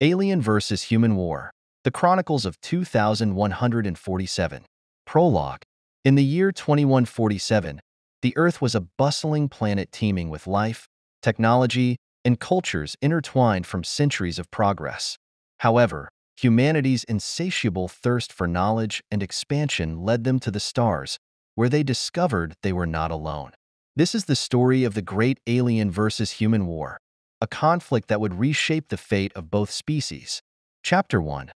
Alien vs. Human War. The Chronicles of 2147. Prologue. In the year 2147, the Earth was a bustling planet teeming with life, technology, and cultures intertwined from centuries of progress. However, humanity's insatiable thirst for knowledge and expansion led them to the stars, where they discovered they were not alone. This is the story of the great alien versus human war, a conflict that would reshape the fate of both species. Chapter 1.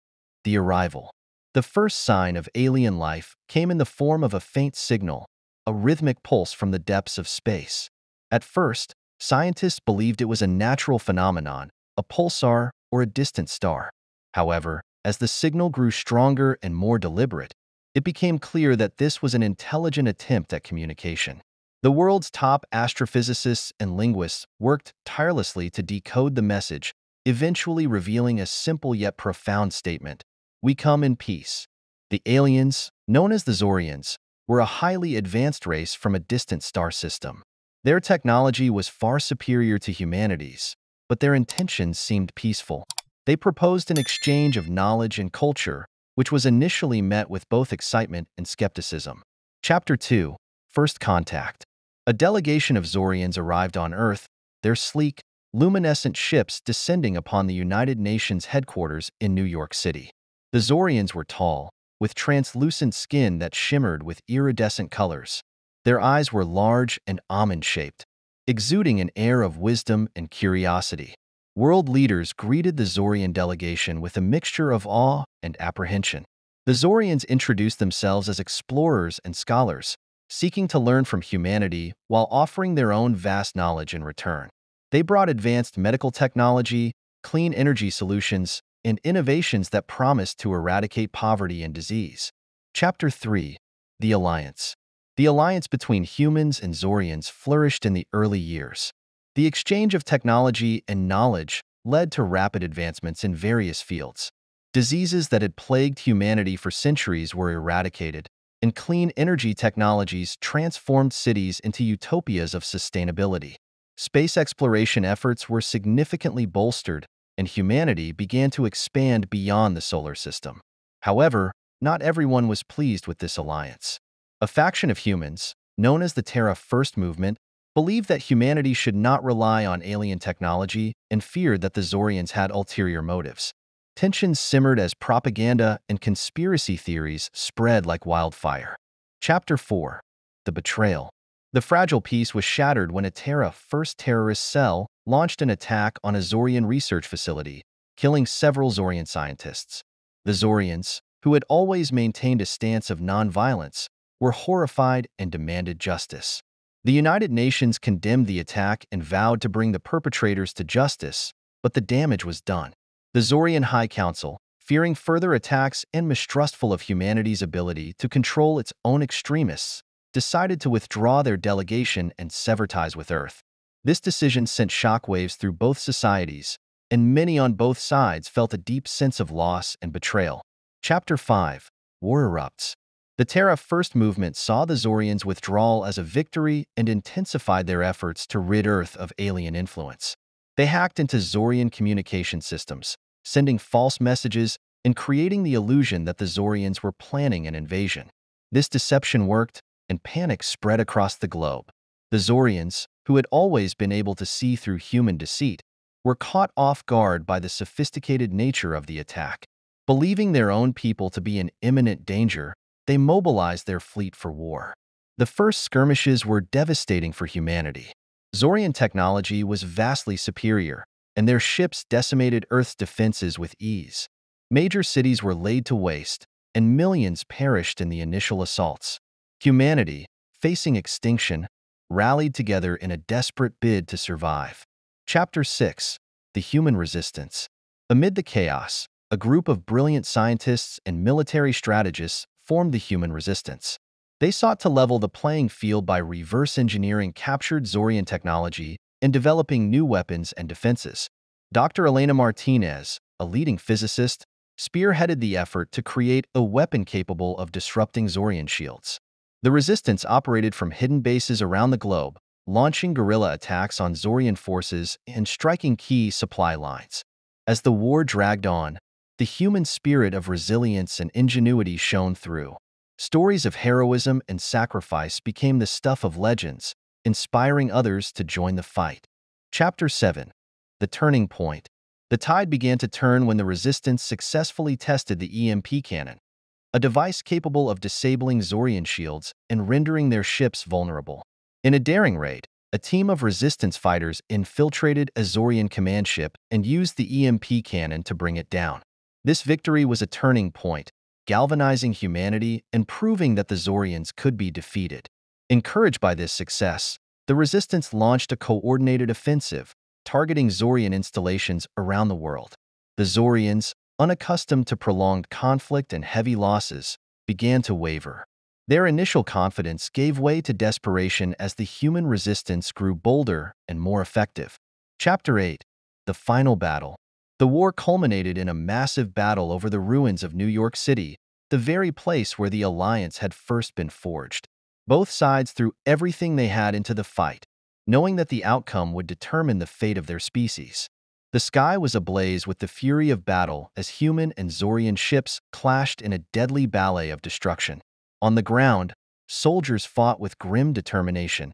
The Arrival. The first sign of alien life came in the form of a faint signal, a rhythmic pulse from the depths of space. At first, scientists believed it was a natural phenomenon, a pulsar or a distant star. However, as the signal grew stronger and more deliberate, it became clear that this was an intelligent attempt at communication. The world's top astrophysicists and linguists worked tirelessly to decode the message, eventually revealing a simple yet profound statement: "We come in peace." The aliens, known as the Zorians, were a highly advanced race from a distant star system. Their technology was far superior to humanity's, but their intentions seemed peaceful. They proposed an exchange of knowledge and culture, which was initially met with both excitement and skepticism. Chapter 2. First Contact. A delegation of Zorians arrived on Earth, their sleek, luminescent ships descending upon the United Nations headquarters in New York City. The Zorians were tall, with translucent skin that shimmered with iridescent colors. Their eyes were large and almond-shaped, exuding an air of wisdom and curiosity. World leaders greeted the Zorian delegation with a mixture of awe and apprehension. The Zorians introduced themselves as explorers and scholars, seeking to learn from humanity while offering their own vast knowledge in return. They brought advanced medical technology, clean energy solutions, and innovations that promised to eradicate poverty and disease. Chapter 3. The Alliance. The alliance between humans and Zorians flourished in the early years. The exchange of technology and knowledge led to rapid advancements in various fields. Diseases that had plagued humanity for centuries were eradicated, and clean energy technologies transformed cities into utopias of sustainability. Space exploration efforts were significantly bolstered, and humanity began to expand beyond the solar system. However, not everyone was pleased with this alliance. A faction of humans, known as the Terra First Movement, believed that humanity should not rely on alien technology and feared that the Zorians had ulterior motives. Tensions simmered as propaganda and conspiracy theories spread like wildfire. Chapter 4. The Betrayal. The fragile peace was shattered when a Terra First terrorist cell launched an attack on a Zorian research facility, killing several Zorian scientists. The Zorians, who had always maintained a stance of nonviolence, were horrified and demanded justice. The United Nations condemned the attack and vowed to bring the perpetrators to justice, but the damage was done. The Zorian High Council, fearing further attacks and mistrustful of humanity's ability to control its own extremists, decided to withdraw their delegation and sever ties with Earth. This decision sent shockwaves through both societies, and many on both sides felt a deep sense of loss and betrayal. Chapter 5. War Erupts. The Terra First movement saw the Zorians' withdrawal as a victory and intensified their efforts to rid Earth of alien influence. They hacked into Zorian communication systems, sending false messages and creating the illusion that the Zorians were planning an invasion. This deception worked, and panic spread across the globe. The Zorians, who had always been able to see through human deceit, were caught off guard by the sophisticated nature of the attack. Believing their own people to be in imminent danger, they mobilized their fleet for war. The first skirmishes were devastating for humanity. Zorian technology was vastly superior, and their ships decimated Earth's defenses with ease. Major cities were laid to waste, and millions perished in the initial assaults. Humanity, facing extinction, rallied together in a desperate bid to survive. Chapter 6. The Human Resistance. Amid the chaos, a group of brilliant scientists and military strategists formed the Human Resistance. They sought to level the playing field by reverse engineering captured Zorian technology and developing new weapons and defenses. Dr. Elena Martinez, a leading physicist, spearheaded the effort to create a weapon capable of disrupting Zorian shields. The resistance operated from hidden bases around the globe, launching guerrilla attacks on Zorian forces and striking key supply lines. As the war dragged on, the human spirit of resilience and ingenuity shone through. Stories of heroism and sacrifice became the stuff of legends, inspiring others to join the fight. Chapter 7. The Turning Point. The tide began to turn when the resistance successfully tested the EMP cannon, a device capable of disabling Zorian shields and rendering their ships vulnerable. In a daring raid, a team of resistance fighters infiltrated a Zorian command ship and used the EMP cannon to bring it down. This victory was a turning point, galvanizing humanity and proving that the Zorians could be defeated. Encouraged by this success, the resistance launched a coordinated offensive, targeting Zorian installations around the world. The Zorians, unaccustomed to prolonged conflict and heavy losses, began to waver. Their initial confidence gave way to desperation as the human resistance grew bolder and more effective. Chapter 8. The Final Battle. The war culminated in a massive battle over the ruins of New York City, the very place where the alliance had first been forged. Both sides threw everything they had into the fight, knowing that the outcome would determine the fate of their species. The sky was ablaze with the fury of battle as human and Zorian ships clashed in a deadly ballet of destruction. On the ground, soldiers fought with grim determination,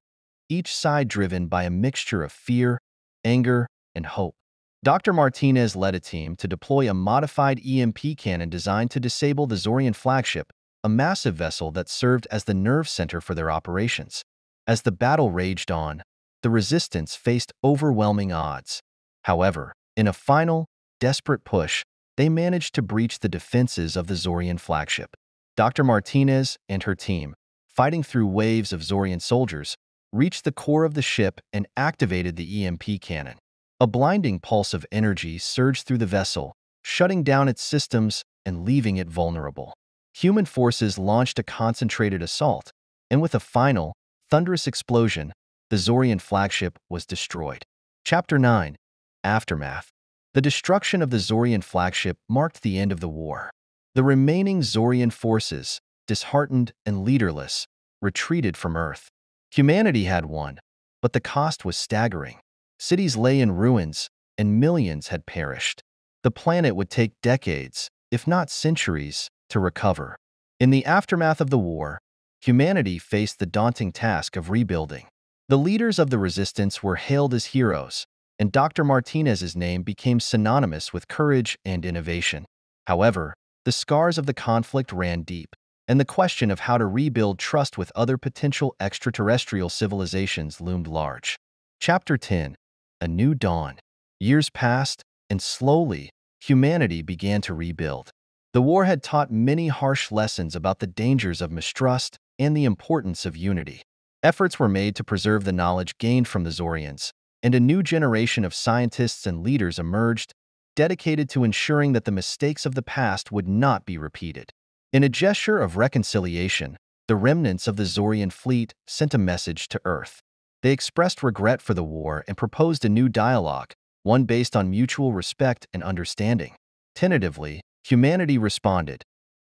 each side driven by a mixture of fear, anger, and hope. Dr. Martinez led a team to deploy a modified EMP cannon designed to disable the Zorian flagship, a massive vessel that served as the nerve center for their operations. As the battle raged on, the resistance faced overwhelming odds. However, in a final, desperate push, they managed to breach the defenses of the Zorian flagship. Dr. Martinez and her team, fighting through waves of Zorian soldiers, reached the core of the ship and activated the EMP cannon. A blinding pulse of energy surged through the vessel, shutting down its systems and leaving it vulnerable. Human forces launched a concentrated assault, and with a final, thunderous explosion, the Zorian flagship was destroyed. Chapter 9. Aftermath. The destruction of the Zorian flagship marked the end of the war. The remaining Zorian forces, disheartened and leaderless, retreated from Earth. Humanity had won, but the cost was staggering. Cities lay in ruins, and millions had perished. The planet would take decades, if not centuries, to recover. In the aftermath of the war, humanity faced the daunting task of rebuilding. The leaders of the resistance were hailed as heroes, and Dr. Martinez's name became synonymous with courage and innovation. However, the scars of the conflict ran deep, and the question of how to rebuild trust with other potential extraterrestrial civilizations loomed large. Chapter 10. A New Dawn. Years passed, and slowly, humanity began to rebuild. The war had taught many harsh lessons about the dangers of mistrust and the importance of unity. Efforts were made to preserve the knowledge gained from the Zorians, and a new generation of scientists and leaders emerged, dedicated to ensuring that the mistakes of the past would not be repeated. In a gesture of reconciliation, the remnants of the Zorian fleet sent a message to Earth. They expressed regret for the war and proposed a new dialogue, one based on mutual respect and understanding. Tentatively, humanity responded,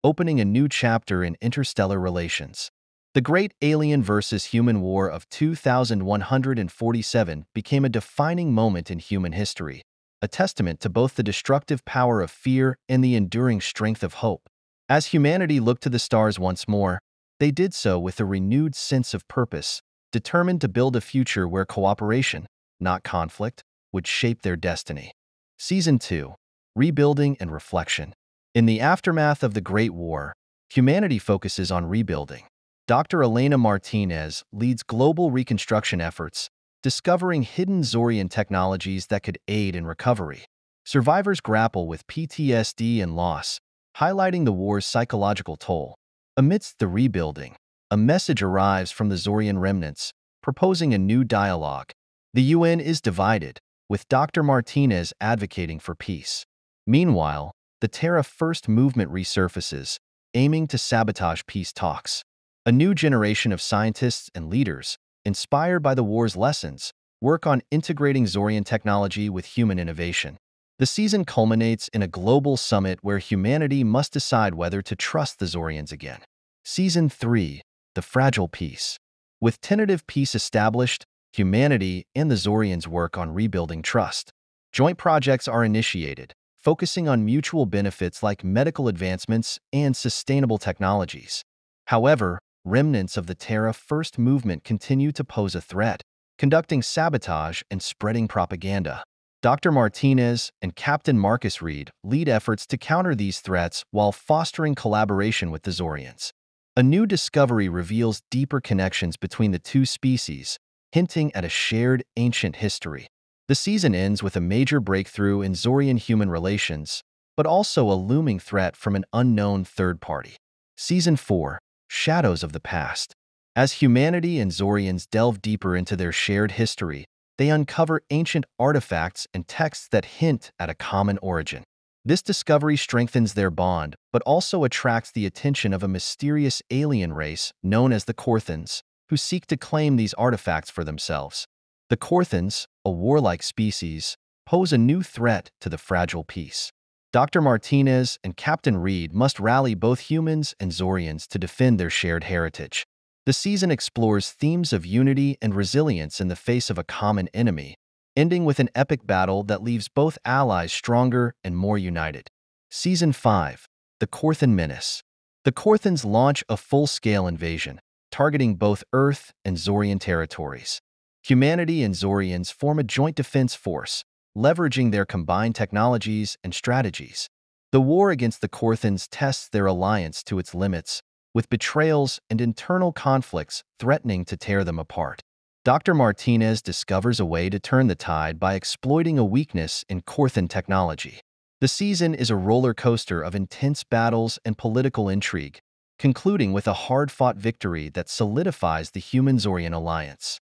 opening a new chapter in interstellar relations. The Great Alien vs. Human War of 2147 became a defining moment in human history, a testament to both the destructive power of fear and the enduring strength of hope. As humanity looked to the stars once more, they did so with a renewed sense of purpose, determined to build a future where cooperation, not conflict, would shape their destiny. Season 2. Rebuilding and Reflection. In the aftermath of the Great War, humanity focuses on rebuilding. Dr. Elena Martinez leads global reconstruction efforts, discovering hidden Zorian technologies that could aid in recovery. Survivors grapple with PTSD and loss, highlighting the war's psychological toll. Amidst the rebuilding, a message arrives from the Zorian remnants, proposing a new dialogue. The UN is divided, with Dr. Martinez advocating for peace. Meanwhile, the Terra First movement resurfaces, aiming to sabotage peace talks. A new generation of scientists and leaders, inspired by the war's lessons, work on integrating Zorian technology with human innovation. The season culminates in a global summit where humanity must decide whether to trust the Zorians again. Season 3. The Fragile Peace. With tentative peace established, humanity and the Zorians work on rebuilding trust. Joint projects are initiated, focusing on mutual benefits like medical advancements and sustainable technologies. However, remnants of the Terra First movement continue to pose a threat, conducting sabotage and spreading propaganda. Dr. Martinez and Captain Marcus Reed lead efforts to counter these threats while fostering collaboration with the Zorians. A new discovery reveals deeper connections between the two species, hinting at a shared ancient history. The season ends with a major breakthrough in Zorian-human relations, but also a looming threat from an unknown third party. Season 4, Shadows of the Past. As humanity and Zorians delve deeper into their shared history, they uncover ancient artifacts and texts that hint at a common origin. This discovery strengthens their bond, but also attracts the attention of a mysterious alien race known as the Korthans, who seek to claim these artifacts for themselves. The Korthans, a warlike species, pose a new threat to the fragile peace. Dr. Martinez and Captain Reed must rally both humans and Zorians to defend their shared heritage. The season explores themes of unity and resilience in the face of a common enemy, ending with an epic battle that leaves both allies stronger and more united. Season 5, The Korthan Menace. The Korthans launch a full-scale invasion, targeting both Earth and Zorian territories. Humanity and Zorians form a joint defense force, leveraging their combined technologies and strategies. The war against the Korthans tests their alliance to its limits, with betrayals and internal conflicts threatening to tear them apart. Dr. Martinez discovers a way to turn the tide by exploiting a weakness in Korthan technology. The season is a roller coaster of intense battles and political intrigue, concluding with a hard-fought victory that solidifies the human-Zorian alliance.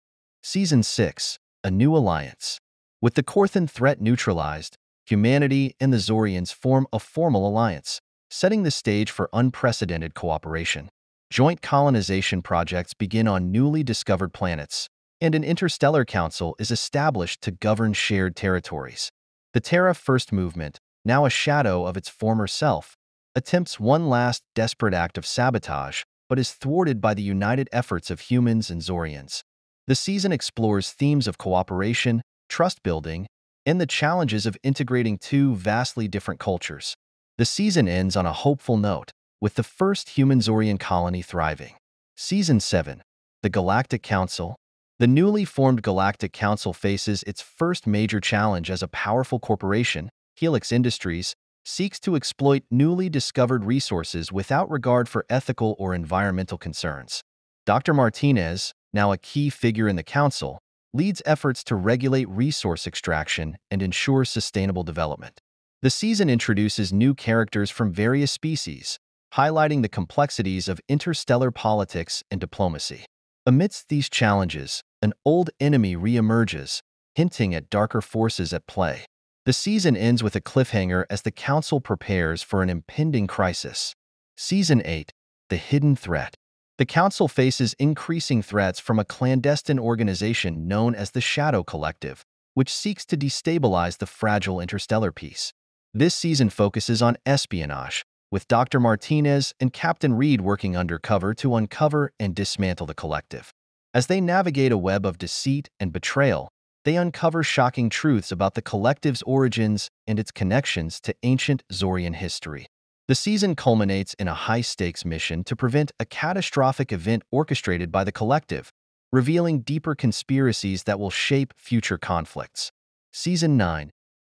Season 6, A New Alliance. With the Korthan threat neutralized, humanity and the Zorians form a formal alliance, setting the stage for unprecedented cooperation. Joint colonization projects begin on newly discovered planets, and an interstellar council is established to govern shared territories. The Terra First movement, now a shadow of its former self, attempts one last desperate act of sabotage, but is thwarted by the united efforts of humans and Zorians. The season explores themes of cooperation, trust building, and the challenges of integrating two vastly different cultures. The season ends on a hopeful note, with the first human Zorian colony thriving. Season 7, The Galactic Council. The newly formed Galactic Council faces its first major challenge as a powerful corporation, Helix Industries, seeks to exploit newly discovered resources without regard for ethical or environmental concerns. Dr. Martinez, now a key figure in the council, leads efforts to regulate resource extraction and ensure sustainable development. The season introduces new characters from various species, highlighting the complexities of interstellar politics and diplomacy. Amidst these challenges, an old enemy re-emerges, hinting at darker forces at play. The season ends with a cliffhanger as the council prepares for an impending crisis. Season 8, The Hidden Threat. The council faces increasing threats from a clandestine organization known as the Shadow Collective, which seeks to destabilize the fragile interstellar peace. This season focuses on espionage, with Dr. Martinez and Captain Reed working undercover to uncover and dismantle the collective. As they navigate a web of deceit and betrayal, they uncover shocking truths about the collective's origins and its connections to ancient Zorian history. The season culminates in a high-stakes mission to prevent a catastrophic event orchestrated by the collective, revealing deeper conspiracies that will shape future conflicts. Season 9,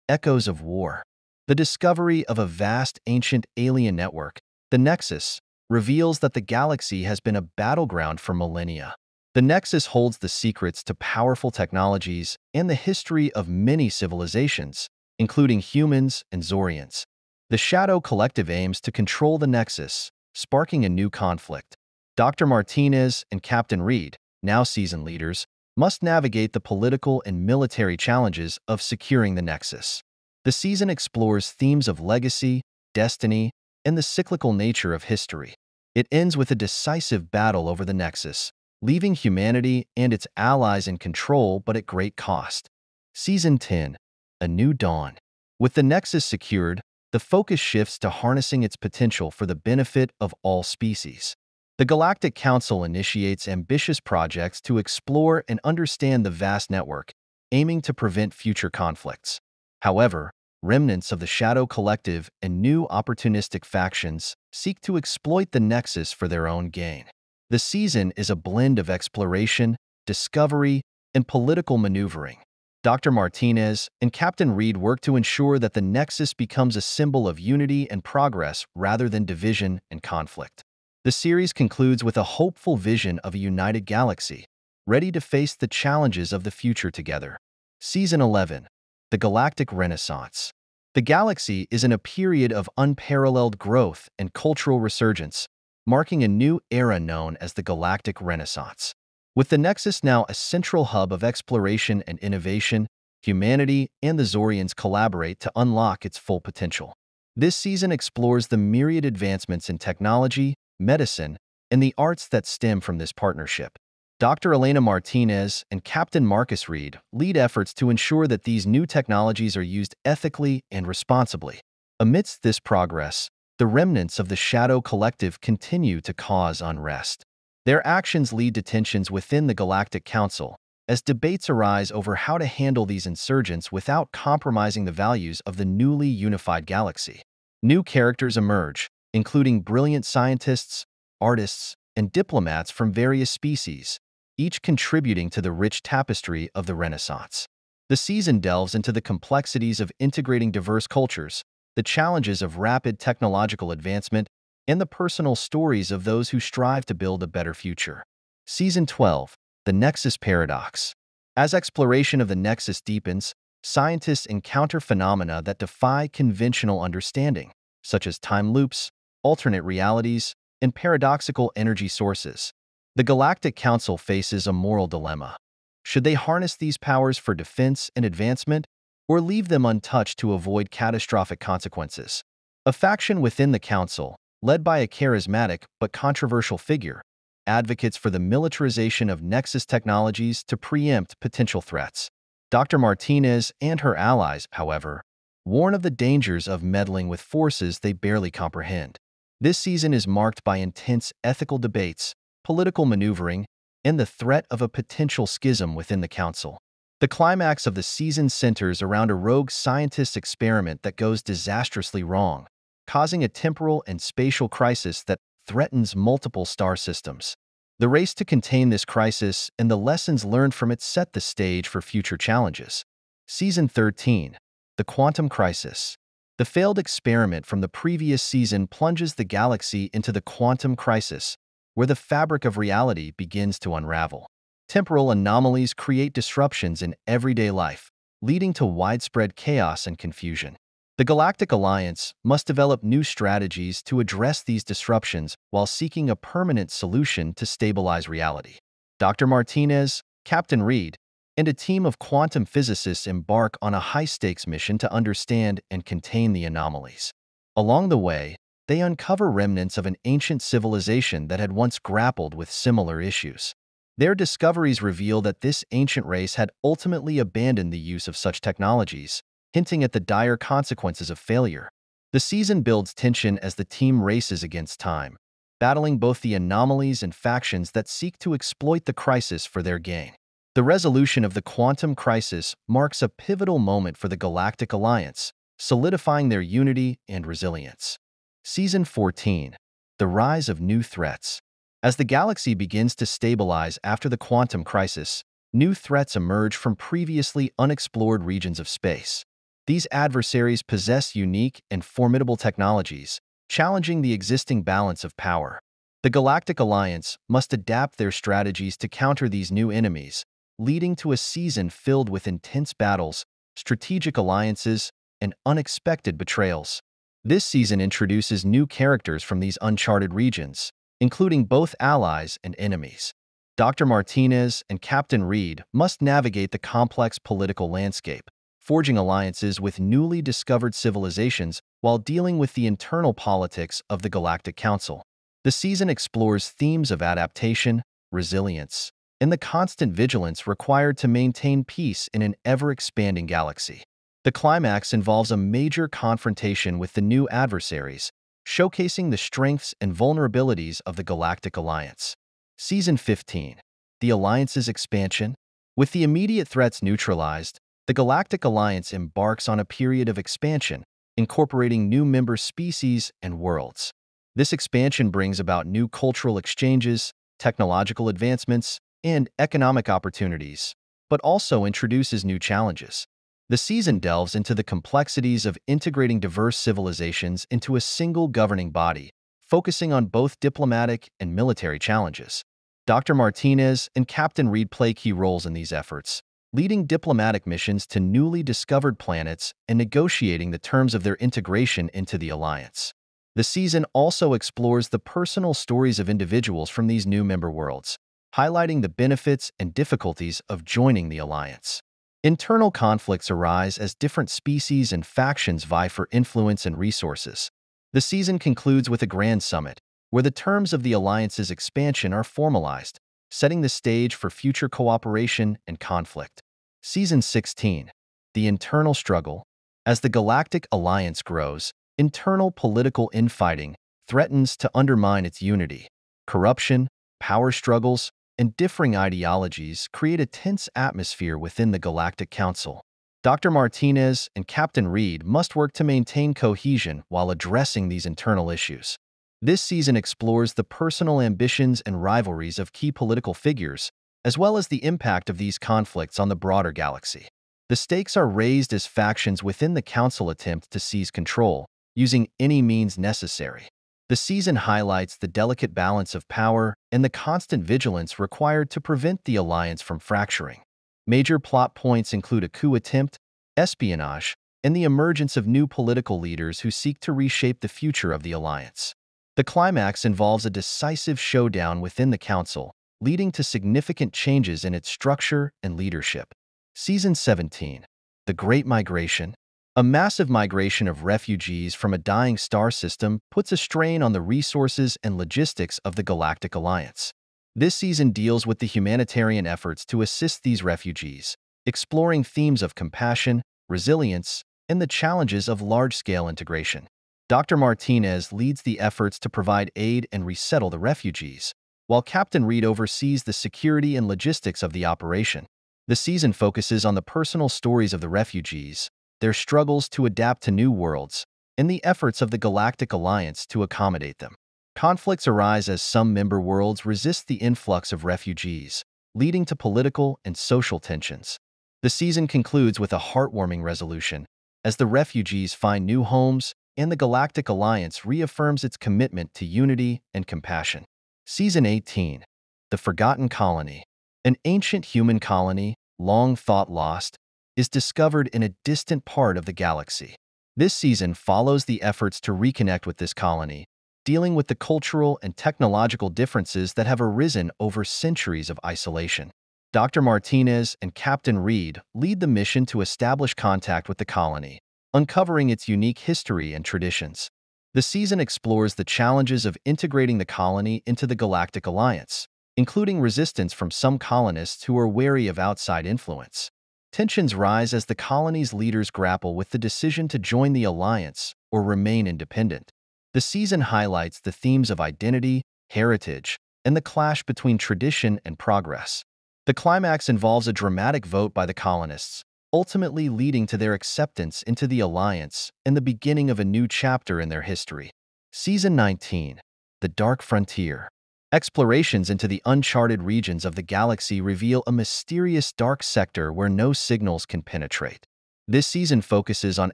Echoes of War. The discovery of a vast ancient alien network, the Nexus, reveals that the galaxy has been a battleground for millennia. The Nexus holds the secrets to powerful technologies and the history of many civilizations, including humans and Zorians. The Shadow Collective aims to control the Nexus, sparking a new conflict. Dr. Martinez and Captain Reed, now season leaders, must navigate the political and military challenges of securing the Nexus. The season explores themes of legacy, destiny, and the cyclical nature of history. It ends with a decisive battle over the Nexus, leaving humanity and its allies in control but at great cost. Season 10, A New Dawn. With the Nexus secured, the focus shifts to harnessing its potential for the benefit of all species. The Galactic Council initiates ambitious projects to explore and understand the vast network, aiming to prevent future conflicts. However, remnants of the Shadow Collective and new opportunistic factions seek to exploit the Nexus for their own gain. The season is a blend of exploration, discovery, and political maneuvering. Dr. Martinez and Captain Reed work to ensure that the Nexus becomes a symbol of unity and progress rather than division and conflict. The series concludes with a hopeful vision of a united galaxy, ready to face the challenges of the future together. Season 11. The Galactic Renaissance. The galaxy is in a period of unparalleled growth and cultural resurgence, marking a new era known as the Galactic Renaissance. With the Nexus now a central hub of exploration and innovation, humanity and the Zorians collaborate to unlock its full potential. This season explores the myriad advancements in technology, medicine, and the arts that stem from this partnership. Dr. Elena Martinez and Captain Marcus Reed lead efforts to ensure that these new technologies are used ethically and responsibly. Amidst this progress, the remnants of the Shadow Collective continue to cause unrest. Their actions lead to tensions within the Galactic Council, as debates arise over how to handle these insurgents without compromising the values of the newly unified galaxy. New characters emerge, including brilliant scientists, artists, and diplomats from various species, each contributing to the rich tapestry of the Renaissance. The season delves into the complexities of integrating diverse cultures, the challenges of rapid technological advancement, and the personal stories of those who strive to build a better future. Season 12. The Nexus Paradox. As exploration of the Nexus deepens, scientists encounter phenomena that defy conventional understanding, such as time loops, alternate realities, and paradoxical energy sources. The Galactic Council faces a moral dilemma. Should they harness these powers for defense and advancement, or leave them untouched to avoid catastrophic consequences? A faction within the Council, led by a charismatic but controversial figure, advocates for the militarization of Nexus technologies to preempt potential threats. Dr. Martinez and her allies, however, warn of the dangers of meddling with forces they barely comprehend. This season is marked by intense ethical debates, political maneuvering, and the threat of a potential schism within the Council. The climax of the season centers around a rogue scientist's experiment that goes disastrously wrong, causing a temporal and spatial crisis that threatens multiple star systems. The race to contain this crisis and the lessons learned from it set the stage for future challenges. Season 13. The Quantum Crisis. The failed experiment from the previous season plunges the galaxy into the quantum crisis, where the fabric of reality begins to unravel. Temporal anomalies create disruptions in everyday life, leading to widespread chaos and confusion. The Galactic Alliance must develop new strategies to address these disruptions while seeking a permanent solution to stabilize reality. Dr. Martinez, Captain Reed, and a team of quantum physicists embark on a high-stakes mission to understand and contain the anomalies. Along the way, they uncover remnants of an ancient civilization that had once grappled with similar issues. Their discoveries reveal that this ancient race had ultimately abandoned the use of such technologies, hinting at the dire consequences of failure. The season builds tension as the team races against time, battling both the anomalies and factions that seek to exploit the crisis for their gain. The resolution of the quantum crisis marks a pivotal moment for the Galactic Alliance, solidifying their unity and resilience. Season 14. The Rise of New Threats. As the galaxy begins to stabilize after the quantum crisis, new threats emerge from previously unexplored regions of space. These adversaries possess unique and formidable technologies, challenging the existing balance of power. The Galactic Alliance must adapt their strategies to counter these new enemies, leading to a season filled with intense battles, strategic alliances, and unexpected betrayals. This season introduces new characters from these uncharted regions, including both allies and enemies. Dr. Martinez and Captain Reed must navigate the complex political landscape, forging alliances with newly discovered civilizations while dealing with the internal politics of the Galactic Council. The season explores themes of adaptation, resilience, and the constant vigilance required to maintain peace in an ever-expanding galaxy. The climax involves a major confrontation with the new adversaries, showcasing the strengths and vulnerabilities of the Galactic Alliance. Season 15. The Alliance's Expansion. With the immediate threats neutralized, The Galactic Alliance embarks on a period of expansion, incorporating new member species and worlds. This expansion brings about new cultural exchanges, technological advancements, and economic opportunities, but also introduces new challenges. The season delves into the complexities of integrating diverse civilizations into a single governing body, focusing on both diplomatic and military challenges. Dr. Martinez and Captain Reed play key roles in these efforts, leading diplomatic missions to newly discovered planets and negotiating the terms of their integration into the Alliance. The season also explores the personal stories of individuals from these new member worlds, highlighting the benefits and difficulties of joining the Alliance. Internal conflicts arise as different species and factions vie for influence and resources. The season concludes with a grand summit, where the terms of the Alliance's expansion are formalized, setting the stage for future cooperation and conflict. Season 16. The Internal Struggle. As the Galactic Alliance grows, internal political infighting threatens to undermine its unity. Corruption, power struggles, and differing ideologies create a tense atmosphere within the Galactic Council. Dr. Martinez and Captain Reed must work to maintain cohesion while addressing these internal issues. This season explores the personal ambitions and rivalries of key political figures, as well as the impact of these conflicts on the broader galaxy. The stakes are raised as factions within the Council attempt to seize control, using any means necessary. The season highlights the delicate balance of power and the constant vigilance required to prevent the Alliance from fracturing. Major plot points include a coup attempt, espionage, and the emergence of new political leaders who seek to reshape the future of the Alliance. The climax involves a decisive showdown within the Council, leading to significant changes in its structure and leadership. Season 17. The Great Migration. A massive migration of refugees from a dying star system puts a strain on the resources and logistics of the Galactic Alliance. This season deals with the humanitarian efforts to assist these refugees, exploring themes of compassion, resilience, and the challenges of large-scale integration. Dr. Martinez leads the efforts to provide aid and resettle the refugees, while Captain Reed oversees the security and logistics of the operation. The season focuses on the personal stories of the refugees, their struggles to adapt to new worlds, and the efforts of the Galactic Alliance to accommodate them. Conflicts arise as some member worlds resist the influx of refugees, leading to political and social tensions. The season concludes with a heartwarming resolution, as the refugees find new homes and the Galactic Alliance reaffirms its commitment to unity and compassion. Season 18. The Forgotten Colony. An ancient human colony, long thought lost, is discovered in a distant part of the galaxy. This season follows the efforts to reconnect with this colony, dealing with the cultural and technological differences that have arisen over centuries of isolation. Dr. Martinez and Captain Reed lead the mission to establish contact with the colony, uncovering its unique history and traditions. The season explores the challenges of integrating the colony into the Galactic Alliance, including resistance from some colonists who are wary of outside influence. Tensions rise as the colony's leaders grapple with the decision to join the Alliance or remain independent. The season highlights the themes of identity, heritage, and the clash between tradition and progress. The climax involves a dramatic vote by the colonists, ultimately leading to their acceptance into the Alliance and the beginning of a new chapter in their history. Season 19. The Dark Frontier. Explorations into the uncharted regions of the galaxy reveal a mysterious dark sector where no signals can penetrate. This season focuses on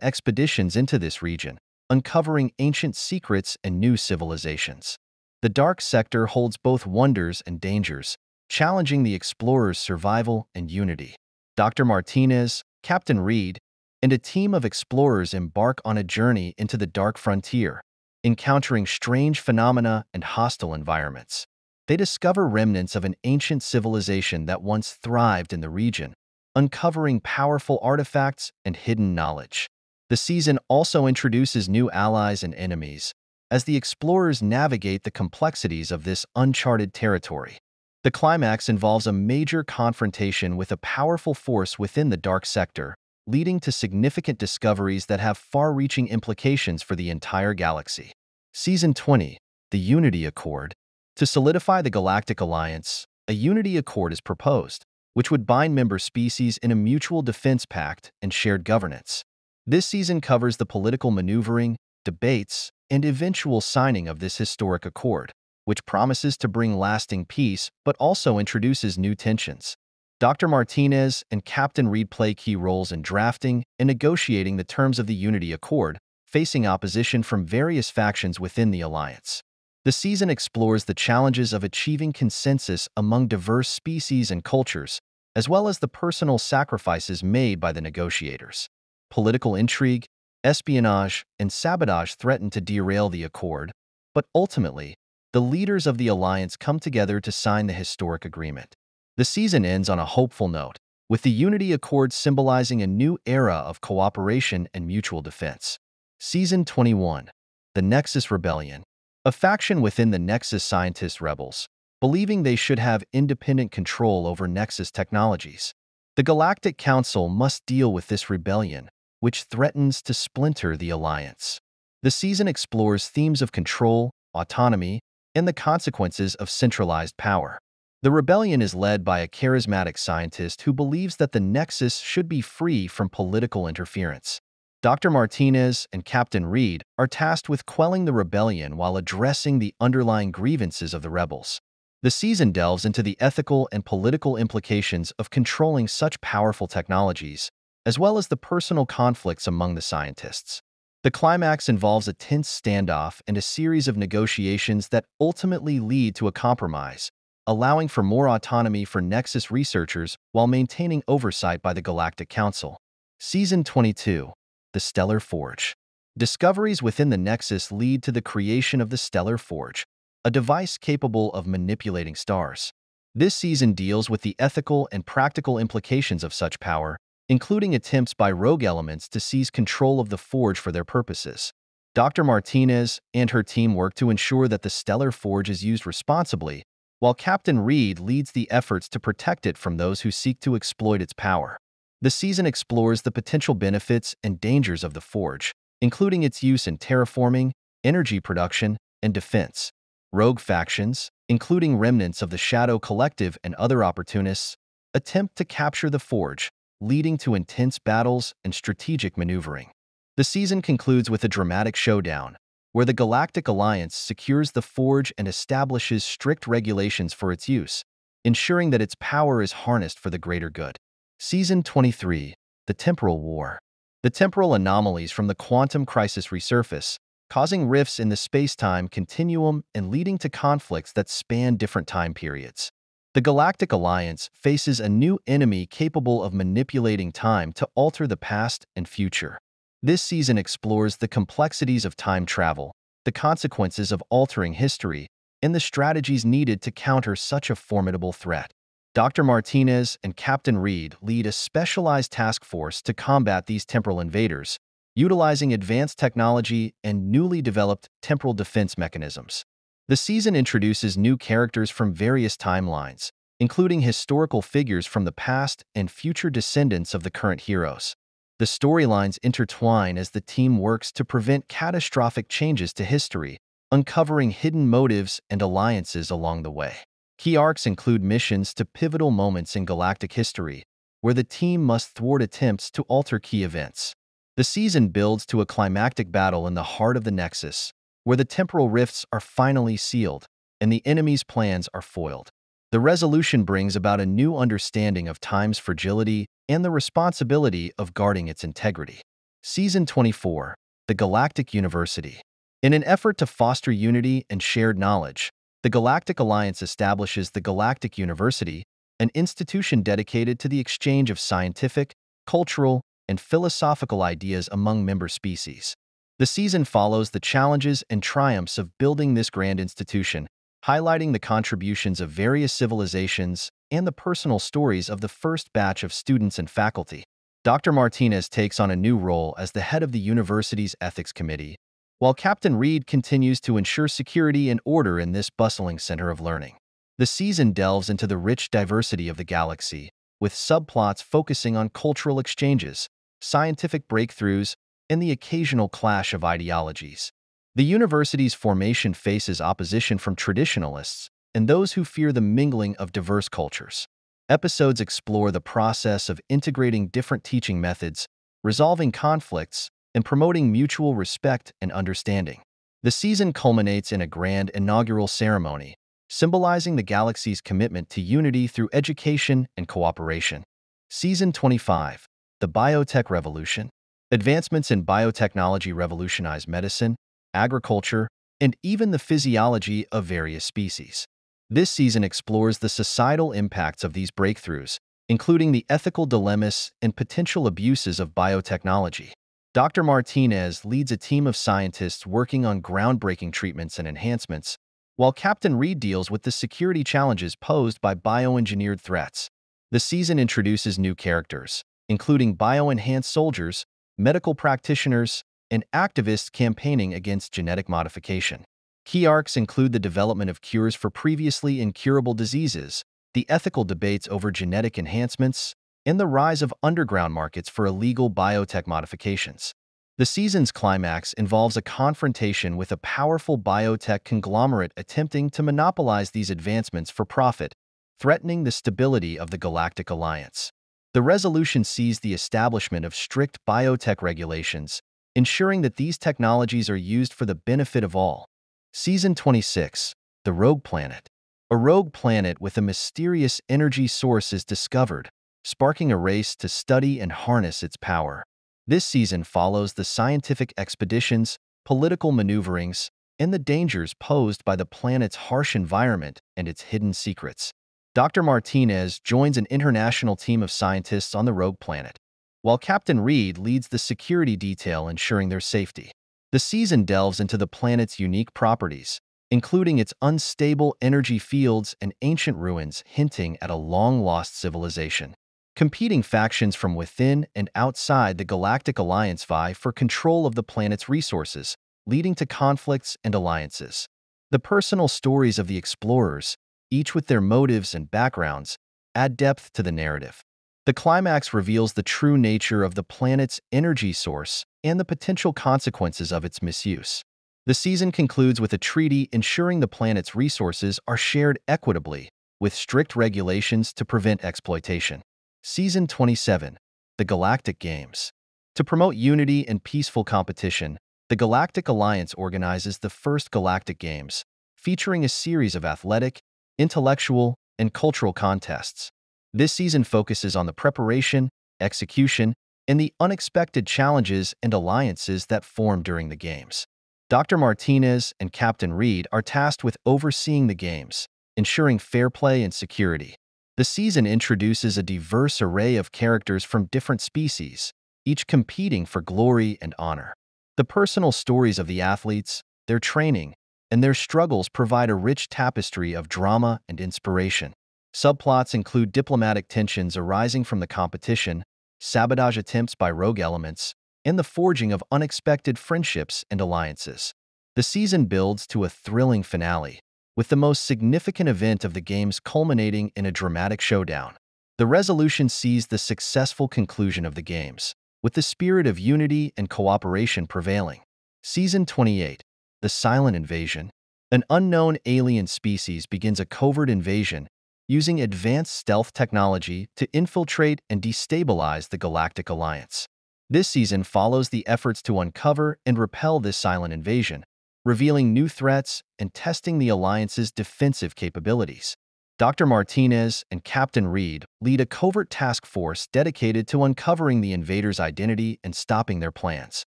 expeditions into this region, uncovering ancient secrets and new civilizations. The dark sector holds both wonders and dangers, challenging the explorer's survival and unity. Dr. Martinez, Captain Reed, and a team of explorers embark on a journey into the dark frontier, encountering strange phenomena and hostile environments. They discover remnants of an ancient civilization that once thrived in the region, uncovering powerful artifacts and hidden knowledge. The season also introduces new allies and enemies, as the explorers navigate the complexities of this uncharted territory. The climax involves a major confrontation with a powerful force within the dark sector, leading to significant discoveries that have far-reaching implications for the entire galaxy. Season 20. The Unity Accord. To solidify the Galactic Alliance, a Unity Accord is proposed, which would bind member species in a mutual defense pact and shared governance. This season covers the political maneuvering, debates, and eventual signing of this historic accord, which promises to bring lasting peace but also introduces new tensions. Dr. Martinez and Captain Reed play key roles in drafting and negotiating the terms of the Unity Accord, facing opposition from various factions within the alliance. The season explores the challenges of achieving consensus among diverse species and cultures, as well as the personal sacrifices made by the negotiators. Political intrigue, espionage, and sabotage threaten to derail the accord, but ultimately, the leaders of the alliance come together to sign the historic agreement. The season ends on a hopeful note, with the Unity Accord symbolizing a new era of cooperation and mutual defense. Season 21. The Nexus Rebellion. A faction within the Nexus scientist rebels, believing they should have independent control over Nexus technologies. The Galactic Council must deal with this rebellion, which threatens to splinter the alliance. The season explores themes of control, autonomy, and the consequences of centralized power. The rebellion is led by a charismatic scientist who believes that the Nexus should be free from political interference. Dr. Martinez and Captain Reed are tasked with quelling the rebellion while addressing the underlying grievances of the rebels. The season delves into the ethical and political implications of controlling such powerful technologies, as well as the personal conflicts among the scientists. The climax involves a tense standoff and a series of negotiations that ultimately lead to a compromise, allowing for more autonomy for Nexus researchers while maintaining oversight by the Galactic Council. Season 22. The Stellar Forge. Discoveries within the Nexus lead to the creation of the Stellar Forge, a device capable of manipulating stars. This season deals with the ethical and practical implications of such power, including attempts by rogue elements to seize control of the Forge for their purposes. Dr. Martinez and her team work to ensure that the Stellar Forge is used responsibly, while Captain Reed leads the efforts to protect it from those who seek to exploit its power. The season explores the potential benefits and dangers of the Forge, including its use in terraforming, energy production, and defense. Rogue factions, including remnants of the Shadow Collective and other opportunists, attempt to capture the Forge, leading to intense battles and strategic maneuvering. The season concludes with a dramatic showdown, where the Galactic Alliance secures the Forge and establishes strict regulations for its use, ensuring that its power is harnessed for the greater good. Season 23. The Temporal War. The temporal anomalies from the quantum crisis resurface, causing rifts in the space-time continuum and leading to conflicts that span different time periods. The Galactic Alliance faces a new enemy capable of manipulating time to alter the past and future. This season explores the complexities of time travel, the consequences of altering history, and the strategies needed to counter such a formidable threat. Dr. Martinez and Captain Reed lead a specialized task force to combat these temporal invaders, utilizing advanced technology and newly developed temporal defense mechanisms. The season introduces new characters from various timelines, including historical figures from the past and future descendants of the current heroes. The storylines intertwine as the team works to prevent catastrophic changes to history, uncovering hidden motives and alliances along the way. Key arcs include missions to pivotal moments in galactic history, where the team must thwart attempts to alter key events. The season builds to a climactic battle in the heart of the Nexus, where the temporal rifts are finally sealed and the enemy's plans are foiled. The resolution brings about a new understanding of time's fragility and the responsibility of guarding its integrity. Season 24. The Galactic University. In an effort to foster unity and shared knowledge, the Galactic Alliance establishes the Galactic University, an institution dedicated to the exchange of scientific, cultural, and philosophical ideas among member species. The season follows the challenges and triumphs of building this grand institution, highlighting the contributions of various civilizations and the personal stories of the first batch of students and faculty. Dr. Martinez takes on a new role as the head of the university's ethics committee, while Captain Reed continues to ensure security and order in this bustling center of learning. The season delves into the rich diversity of the galaxy, with subplots focusing on cultural exchanges, scientific breakthroughs, and the occasional clash of ideologies. The university's formation faces opposition from traditionalists and those who fear the mingling of diverse cultures. Episodes explore the process of integrating different teaching methods, resolving conflicts, and promoting mutual respect and understanding. The season culminates in a grand inaugural ceremony, symbolizing the galaxy's commitment to unity through education and cooperation. Season 25, The Biotech Revolution. Advancements in biotechnology revolutionize medicine, agriculture, and even the physiology of various species. This season explores the societal impacts of these breakthroughs, including the ethical dilemmas and potential abuses of biotechnology. Dr. Martinez leads a team of scientists working on groundbreaking treatments and enhancements, while Captain Reed deals with the security challenges posed by bioengineered threats. The season introduces new characters, including bioenhanced soldiers, medical practitioners, and activists campaigning against genetic modification. Key arcs include the development of cures for previously incurable diseases, the ethical debates over genetic enhancements, and the rise of underground markets for illegal biotech modifications. The season's climax involves a confrontation with a powerful biotech conglomerate attempting to monopolize these advancements for profit, threatening the stability of the Galactic Alliance. The resolution sees the establishment of strict biotech regulations, ensuring that these technologies are used for the benefit of all. Season 26, The Rogue Planet. A rogue planet with a mysterious energy source is discovered, sparking a race to study and harness its power. This season follows the scientific expeditions, political maneuverings, and the dangers posed by the planet's harsh environment and its hidden secrets. Dr. Martinez joins an international team of scientists on the rogue planet, while Captain Reed leads the security detail ensuring their safety. The season delves into the planet's unique properties, including its unstable energy fields and ancient ruins hinting at a long-lost civilization. Competing factions from within and outside the Galactic Alliance vie for control of the planet's resources, leading to conflicts and alliances. The personal stories of the explorers, each with their motives and backgrounds, add depth to the narrative. The climax reveals the true nature of the planet's energy source and the potential consequences of its misuse. The season concludes with a treaty ensuring the planet's resources are shared equitably, with strict regulations to prevent exploitation. Season 27, The Galactic Games. To promote unity and peaceful competition, the Galactic Alliance organizes the first Galactic Games, featuring a series of athletic, intellectual, and cultural contests. This season focuses on the preparation, execution, and the unexpected challenges and alliances that form during the games. Dr. Martinez and Captain Reed are tasked with overseeing the games, ensuring fair play and security. The season introduces a diverse array of characters from different species, each competing for glory and honor. The personal stories of the athletes, their training, and their struggles provide a rich tapestry of drama and inspiration. Subplots include diplomatic tensions arising from the competition, sabotage attempts by rogue elements, and the forging of unexpected friendships and alliances. The season builds to a thrilling finale, with the most significant event of the games culminating in a dramatic showdown. The resolution sees the successful conclusion of the games, with the spirit of unity and cooperation prevailing. Season 28, The Silent Invasion. An unknown alien species begins a covert invasion, using advanced stealth technology to infiltrate and destabilize the Galactic Alliance. This season follows the efforts to uncover and repel this silent invasion, revealing new threats and testing the Alliance's defensive capabilities. Dr. Martinez and Captain Reed lead a covert task force dedicated to uncovering the invaders' identity and stopping their plans.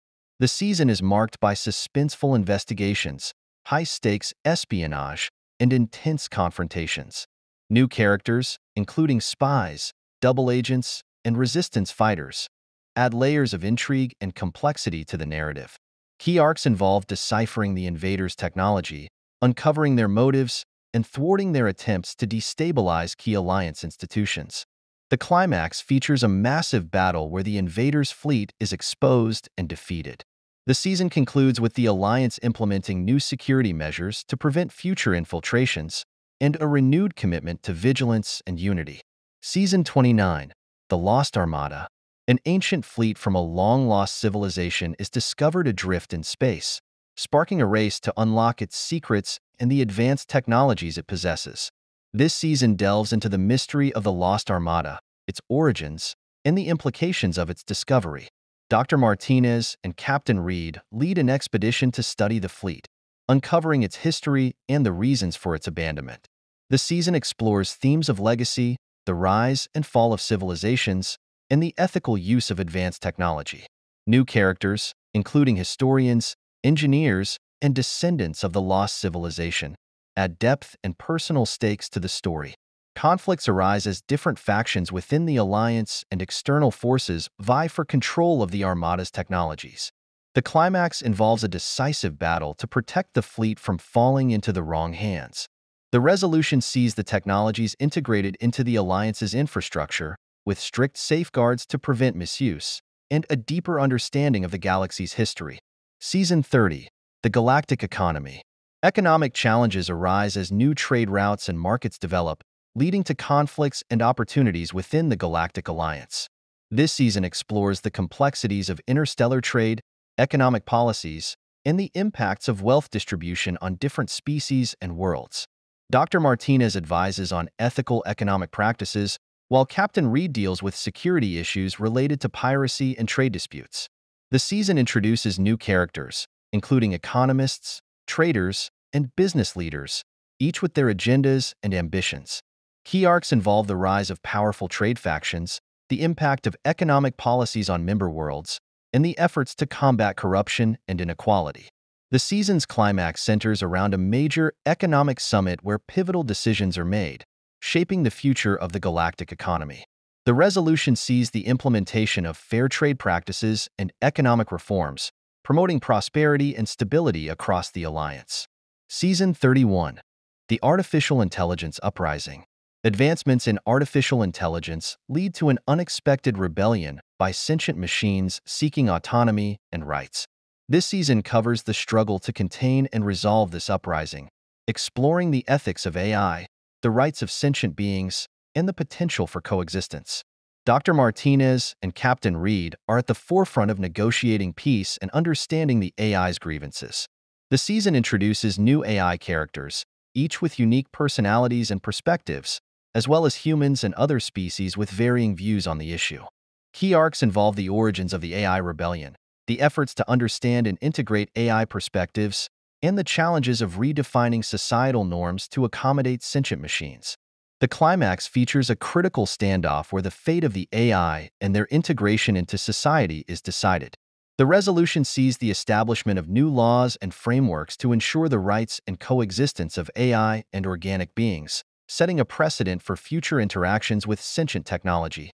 The season is marked by suspenseful investigations, high-stakes espionage, and intense confrontations. New characters, including spies, double agents, and resistance fighters, add layers of intrigue and complexity to the narrative. Key arcs involve deciphering the invaders' technology, uncovering their motives, and thwarting their attempts to destabilize key Alliance institutions. The climax features a massive battle where the invaders' fleet is exposed and defeated. The season concludes with the Alliance implementing new security measures to prevent future infiltrations and a renewed commitment to vigilance and unity. Season 29, The Lost Armada. An ancient fleet from a long-lost civilization is discovered adrift in space, sparking a race to unlock its secrets and the advanced technologies it possesses. This season delves into the mystery of the Lost Armada, its origins, and the implications of its discovery. Dr. Martinez and Captain Reed lead an expedition to study the fleet, uncovering its history and the reasons for its abandonment. The season explores themes of legacy, the rise and fall of civilizations, and the ethical use of advanced technology. New characters, including historians, engineers, and descendants of the lost civilization, add depth and personal stakes to the story. Conflicts arise as different factions within the Alliance and external forces vie for control of the Armada's technologies. The climax involves a decisive battle to protect the fleet from falling into the wrong hands. The resolution sees the technologies integrated into the Alliance's infrastructure, with strict safeguards to prevent misuse, and a deeper understanding of the galaxy's history. Season 30. The Galactic Economy. Economic challenges arise as new trade routes and markets develop, leading to conflicts and opportunities within the Galactic Alliance. This season explores the complexities of interstellar trade, economic policies, and the impacts of wealth distribution on different species and worlds. Dr. Martinez advises on ethical economic practices, while Captain Reed deals with security issues related to piracy and trade disputes. The season introduces new characters, including economists, traders, and business leaders, each with their agendas and ambitions. Key arcs involve the rise of powerful trade factions, the impact of economic policies on member worlds, and the efforts to combat corruption and inequality. The season's climax centers around a major economic summit where pivotal decisions are made, shaping the future of the galactic economy. The resolution sees the implementation of fair trade practices and economic reforms, promoting prosperity and stability across the Alliance. Season 31. The Artificial Intelligence Uprising. Advancements in artificial intelligence lead to an unexpected rebellion by sentient machines seeking autonomy and rights. This season covers the struggle to contain and resolve this uprising, exploring the ethics of AI, the rights of sentient beings, and the potential for coexistence. Dr. Martinez and Captain Reed are at the forefront of negotiating peace and understanding the AI's grievances. The season introduces new AI characters, each with unique personalities and perspectives, as well as humans and other species with varying views on the issue. Key arcs involve the origins of the AI rebellion, the efforts to understand and integrate AI perspectives, and the challenges of redefining societal norms to accommodate sentient machines. The climax features a critical standoff where the fate of the AI and their integration into society is decided. The resolution sees the establishment of new laws and frameworks to ensure the rights and coexistence of AI and organic beings, setting a precedent for future interactions with sentient technology.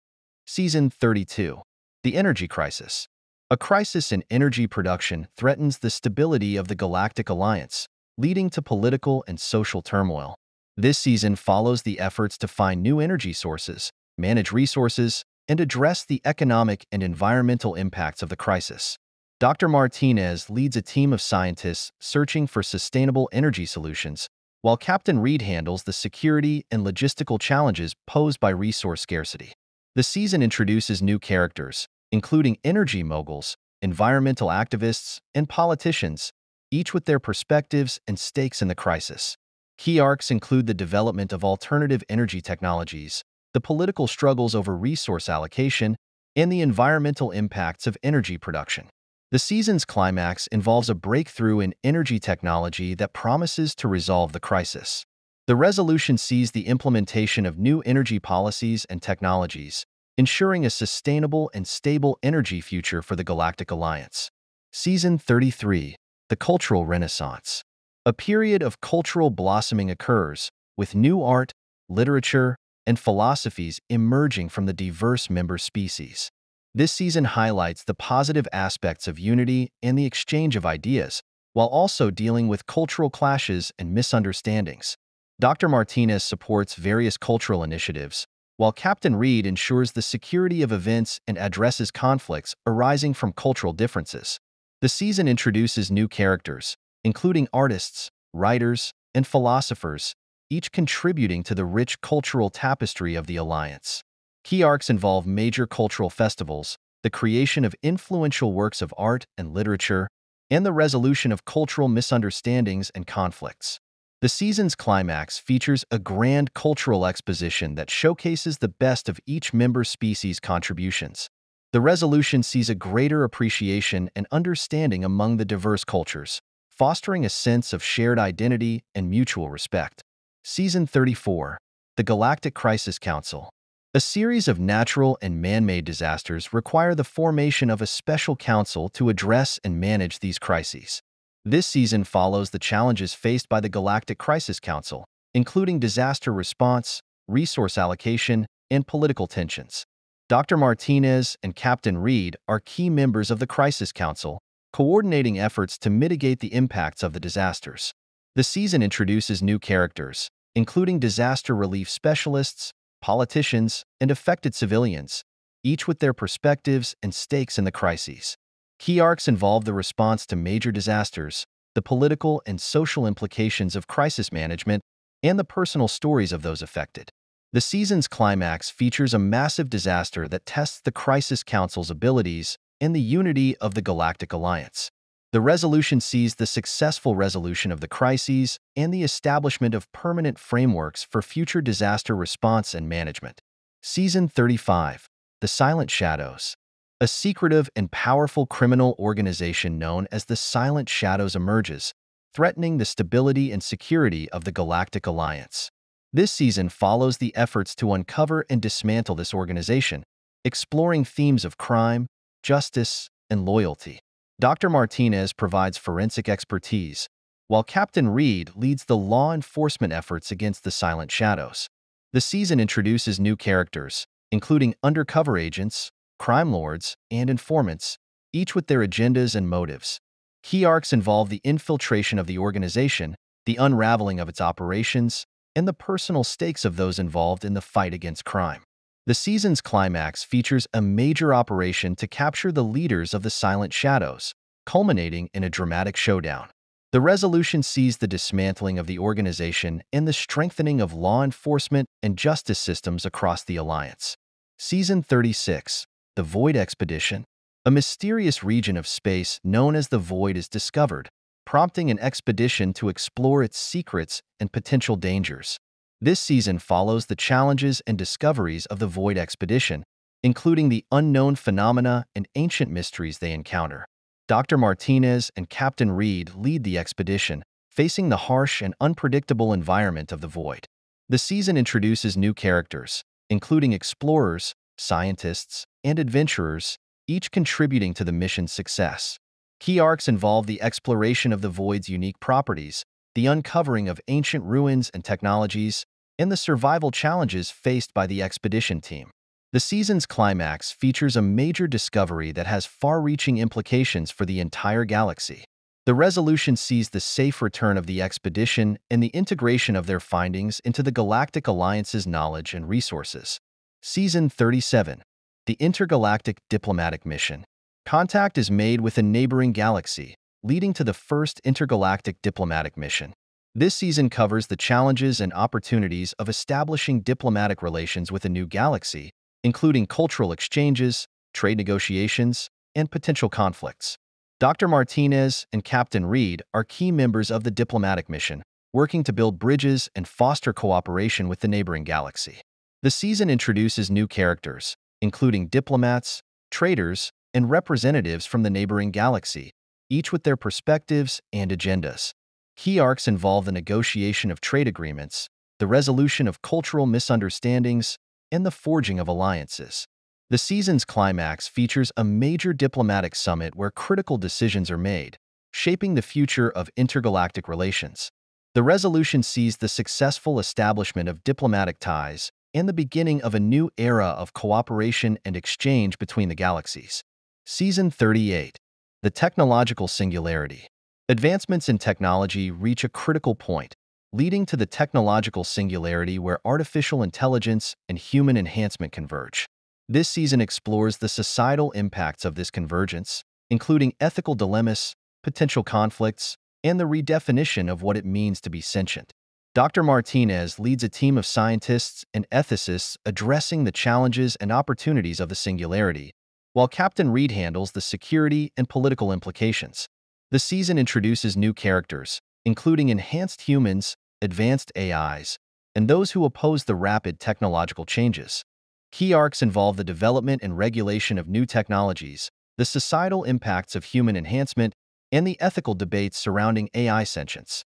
Season 32. The Energy Crisis. A crisis in energy production threatens the stability of the Galactic Alliance, leading to political and social turmoil. This season follows the efforts to find new energy sources, manage resources, and address the economic and environmental impacts of the crisis. Dr. Martinez leads a team of scientists searching for sustainable energy solutions, while Captain Reed handles the security and logistical challenges posed by resource scarcity. The season introduces new characters, including energy moguls, environmental activists, and politicians, each with their perspectives and stakes in the crisis. Key arcs include the development of alternative energy technologies, the political struggles over resource allocation, and the environmental impacts of energy production. The season's climax involves a breakthrough in energy technology that promises to resolve the crisis. The resolution sees the implementation of new energy policies and technologies, ensuring a sustainable and stable energy future for the Galactic Alliance. Season 33. The Cultural Renaissance. A period of cultural blossoming occurs, with new art, literature, and philosophies emerging from the diverse member species. This season highlights the positive aspects of unity and the exchange of ideas, while also dealing with cultural clashes and misunderstandings. Dr. Martinez supports various cultural initiatives, while Captain Reed ensures the security of events and addresses conflicts arising from cultural differences. The season introduces new characters, including artists, writers, and philosophers, each contributing to the rich cultural tapestry of the Alliance. Key arcs involve major cultural festivals, the creation of influential works of art and literature, and the resolution of cultural misunderstandings and conflicts. The season's climax features a grand cultural exposition that showcases the best of each member species' contributions. The resolution sees a greater appreciation and understanding among the diverse cultures, fostering a sense of shared identity and mutual respect. Season 34, The Galactic Crisis Council. A series of natural and man-made disasters require the formation of a special council to address and manage these crises. This season follows the challenges faced by the Galactic Crisis Council, including disaster response, resource allocation, and political tensions. Dr. Martinez and Captain Reed are key members of the Crisis Council, coordinating efforts to mitigate the impacts of the disasters. The season introduces new characters, including disaster relief specialists, politicians, and affected civilians, each with their perspectives and stakes in the crises. Key arcs involve the response to major disasters, the political and social implications of crisis management, and the personal stories of those affected. The season's climax features a massive disaster that tests the Crisis Council's abilities and the unity of the Galactic Alliance. The resolution sees the successful resolution of the crises and the establishment of permanent frameworks for future disaster response and management. Season 35, The Silent Shadows. A secretive and powerful criminal organization known as the Silent Shadows emerges, threatening the stability and security of the Galactic Alliance. This season follows the efforts to uncover and dismantle this organization, exploring themes of crime, justice, and loyalty. Dr. Martinez provides forensic expertise, while Captain Reed leads the law enforcement efforts against the Silent Shadows. The season introduces new characters, including undercover agents, crime lords, and informants, each with their agendas and motives. Key arcs involve the infiltration of the organization, the unraveling of its operations, and the personal stakes of those involved in the fight against crime. The season's climax features a major operation to capture the leaders of the Silent Shadows, culminating in a dramatic showdown. The resolution sees the dismantling of the organization and the strengthening of law enforcement and justice systems across the Alliance. Season 36, The Void Expedition. A mysterious region of space known as the Void is discovered, prompting an expedition to explore its secrets and potential dangers. This season follows the challenges and discoveries of the Void Expedition, including the unknown phenomena and ancient mysteries they encounter. Dr. Martinez and Captain Reed lead the expedition, facing the harsh and unpredictable environment of the Void. The season introduces new characters, including explorers, scientists, and adventurers, each contributing to the mission's success. Key arcs involve the exploration of the Void's unique properties, the uncovering of ancient ruins and technologies, and the survival challenges faced by the expedition team. The season's climax features a major discovery that has far-reaching implications for the entire galaxy. The resolution sees the safe return of the expedition and the integration of their findings into the Galactic Alliance's knowledge and resources. Season 37, The Intergalactic Diplomatic Mission. Contact is made with a neighboring galaxy, leading to the first intergalactic diplomatic mission. This season covers the challenges and opportunities of establishing diplomatic relations with a new galaxy, including cultural exchanges, trade negotiations, and potential conflicts. Dr. Martinez and Captain Reed are key members of the diplomatic mission, working to build bridges and foster cooperation with the neighboring galaxy. The season introduces new characters, including diplomats, traders, and representatives from the neighboring galaxy, each with their perspectives and agendas. Key arcs involve the negotiation of trade agreements, the resolution of cultural misunderstandings, and the forging of alliances. The season's climax features a major diplomatic summit where critical decisions are made, shaping the future of intergalactic relations. The resolution sees the successful establishment of diplomatic ties and the beginning of a new era of cooperation and exchange between the galaxies. Season 38, The Technological Singularity. Advancements in technology reach a critical point, leading to the technological singularity where artificial intelligence and human enhancement converge. This season explores the societal impacts of this convergence, including ethical dilemmas, potential conflicts, and the redefinition of what it means to be sentient. Dr. Martinez leads a team of scientists and ethicists addressing the challenges and opportunities of the singularity, while Captain Reed handles the security and political implications. The season introduces new characters, including enhanced humans, advanced AIs, and those who oppose the rapid technological changes. Key arcs involve the development and regulation of new technologies, the societal impacts of human enhancement, and the ethical debates surrounding AI sentience.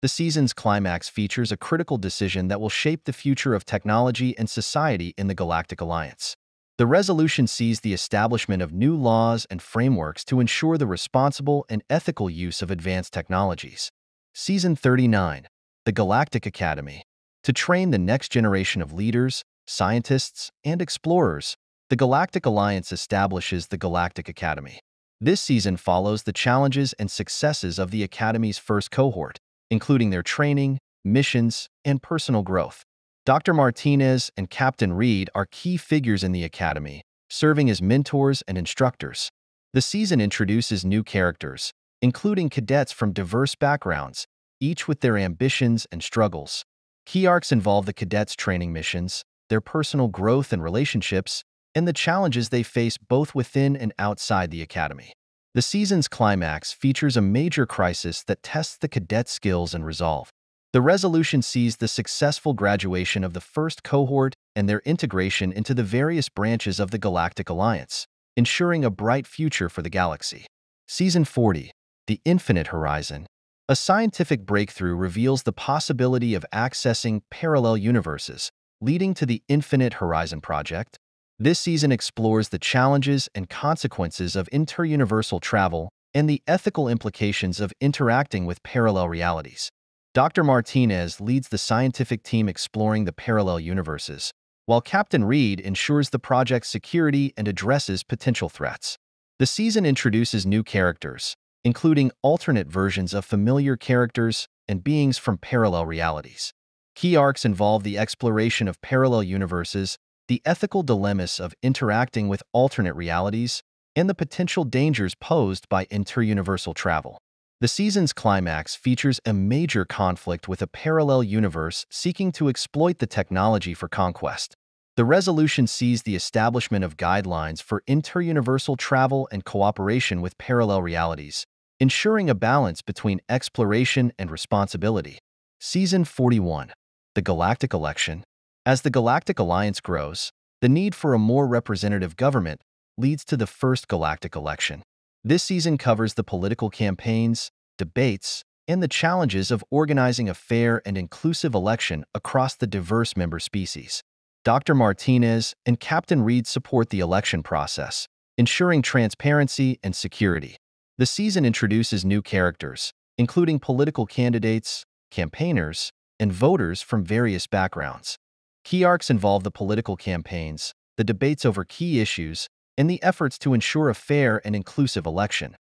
The season's climax features a critical decision that will shape the future of technology and society in the Galactic Alliance. The resolution sees the establishment of new laws and frameworks to ensure the responsible and ethical use of advanced technologies. Season 39, The Galactic Academy. To train the next generation of leaders, scientists, and explorers, the Galactic Alliance establishes the Galactic Academy. This season follows the challenges and successes of the Academy's first cohort, including their training, missions, and personal growth. Dr. Martinez and Captain Reed are key figures in the Academy, serving as mentors and instructors. The season introduces new characters, including cadets from diverse backgrounds, each with their ambitions and struggles. Key arcs involve the cadets' training missions, their personal growth and relationships, and the challenges they face both within and outside the Academy. The season's climax features a major crisis that tests the cadets' skills and resolve. The resolution sees the successful graduation of the first cohort and their integration into the various branches of the Galactic Alliance, ensuring a bright future for the galaxy. Season 40, The Infinite Horizon. A scientific breakthrough reveals the possibility of accessing parallel universes, leading to the Infinite Horizon Project. This season explores the challenges and consequences of interuniversal travel and the ethical implications of interacting with parallel realities. Dr. Martinez leads the scientific team exploring the parallel universes, while Captain Reed ensures the project's security and addresses potential threats. The season introduces new characters, including alternate versions of familiar characters and beings from parallel realities. Key arcs involve the exploration of parallel universes, the ethical dilemmas of interacting with alternate realities, and the potential dangers posed by interuniversal travel. The season's climax features a major conflict with a parallel universe seeking to exploit the technology for conquest. The resolution sees the establishment of guidelines for interuniversal travel and cooperation with parallel realities, ensuring a balance between exploration and responsibility. Season 41, The Galactic Election. As the Galactic Alliance grows, the need for a more representative government leads to the first galactic election. This season covers the political campaigns, debates, and the challenges of organizing a fair and inclusive election across the diverse member species. Dr. Martinez and Captain Reed support the election process, ensuring transparency and security. The season introduces new characters, including political candidates, campaigners, and voters from various backgrounds. Key arcs involve the political campaigns, the debates over key issues, and the efforts to ensure a fair and inclusive election.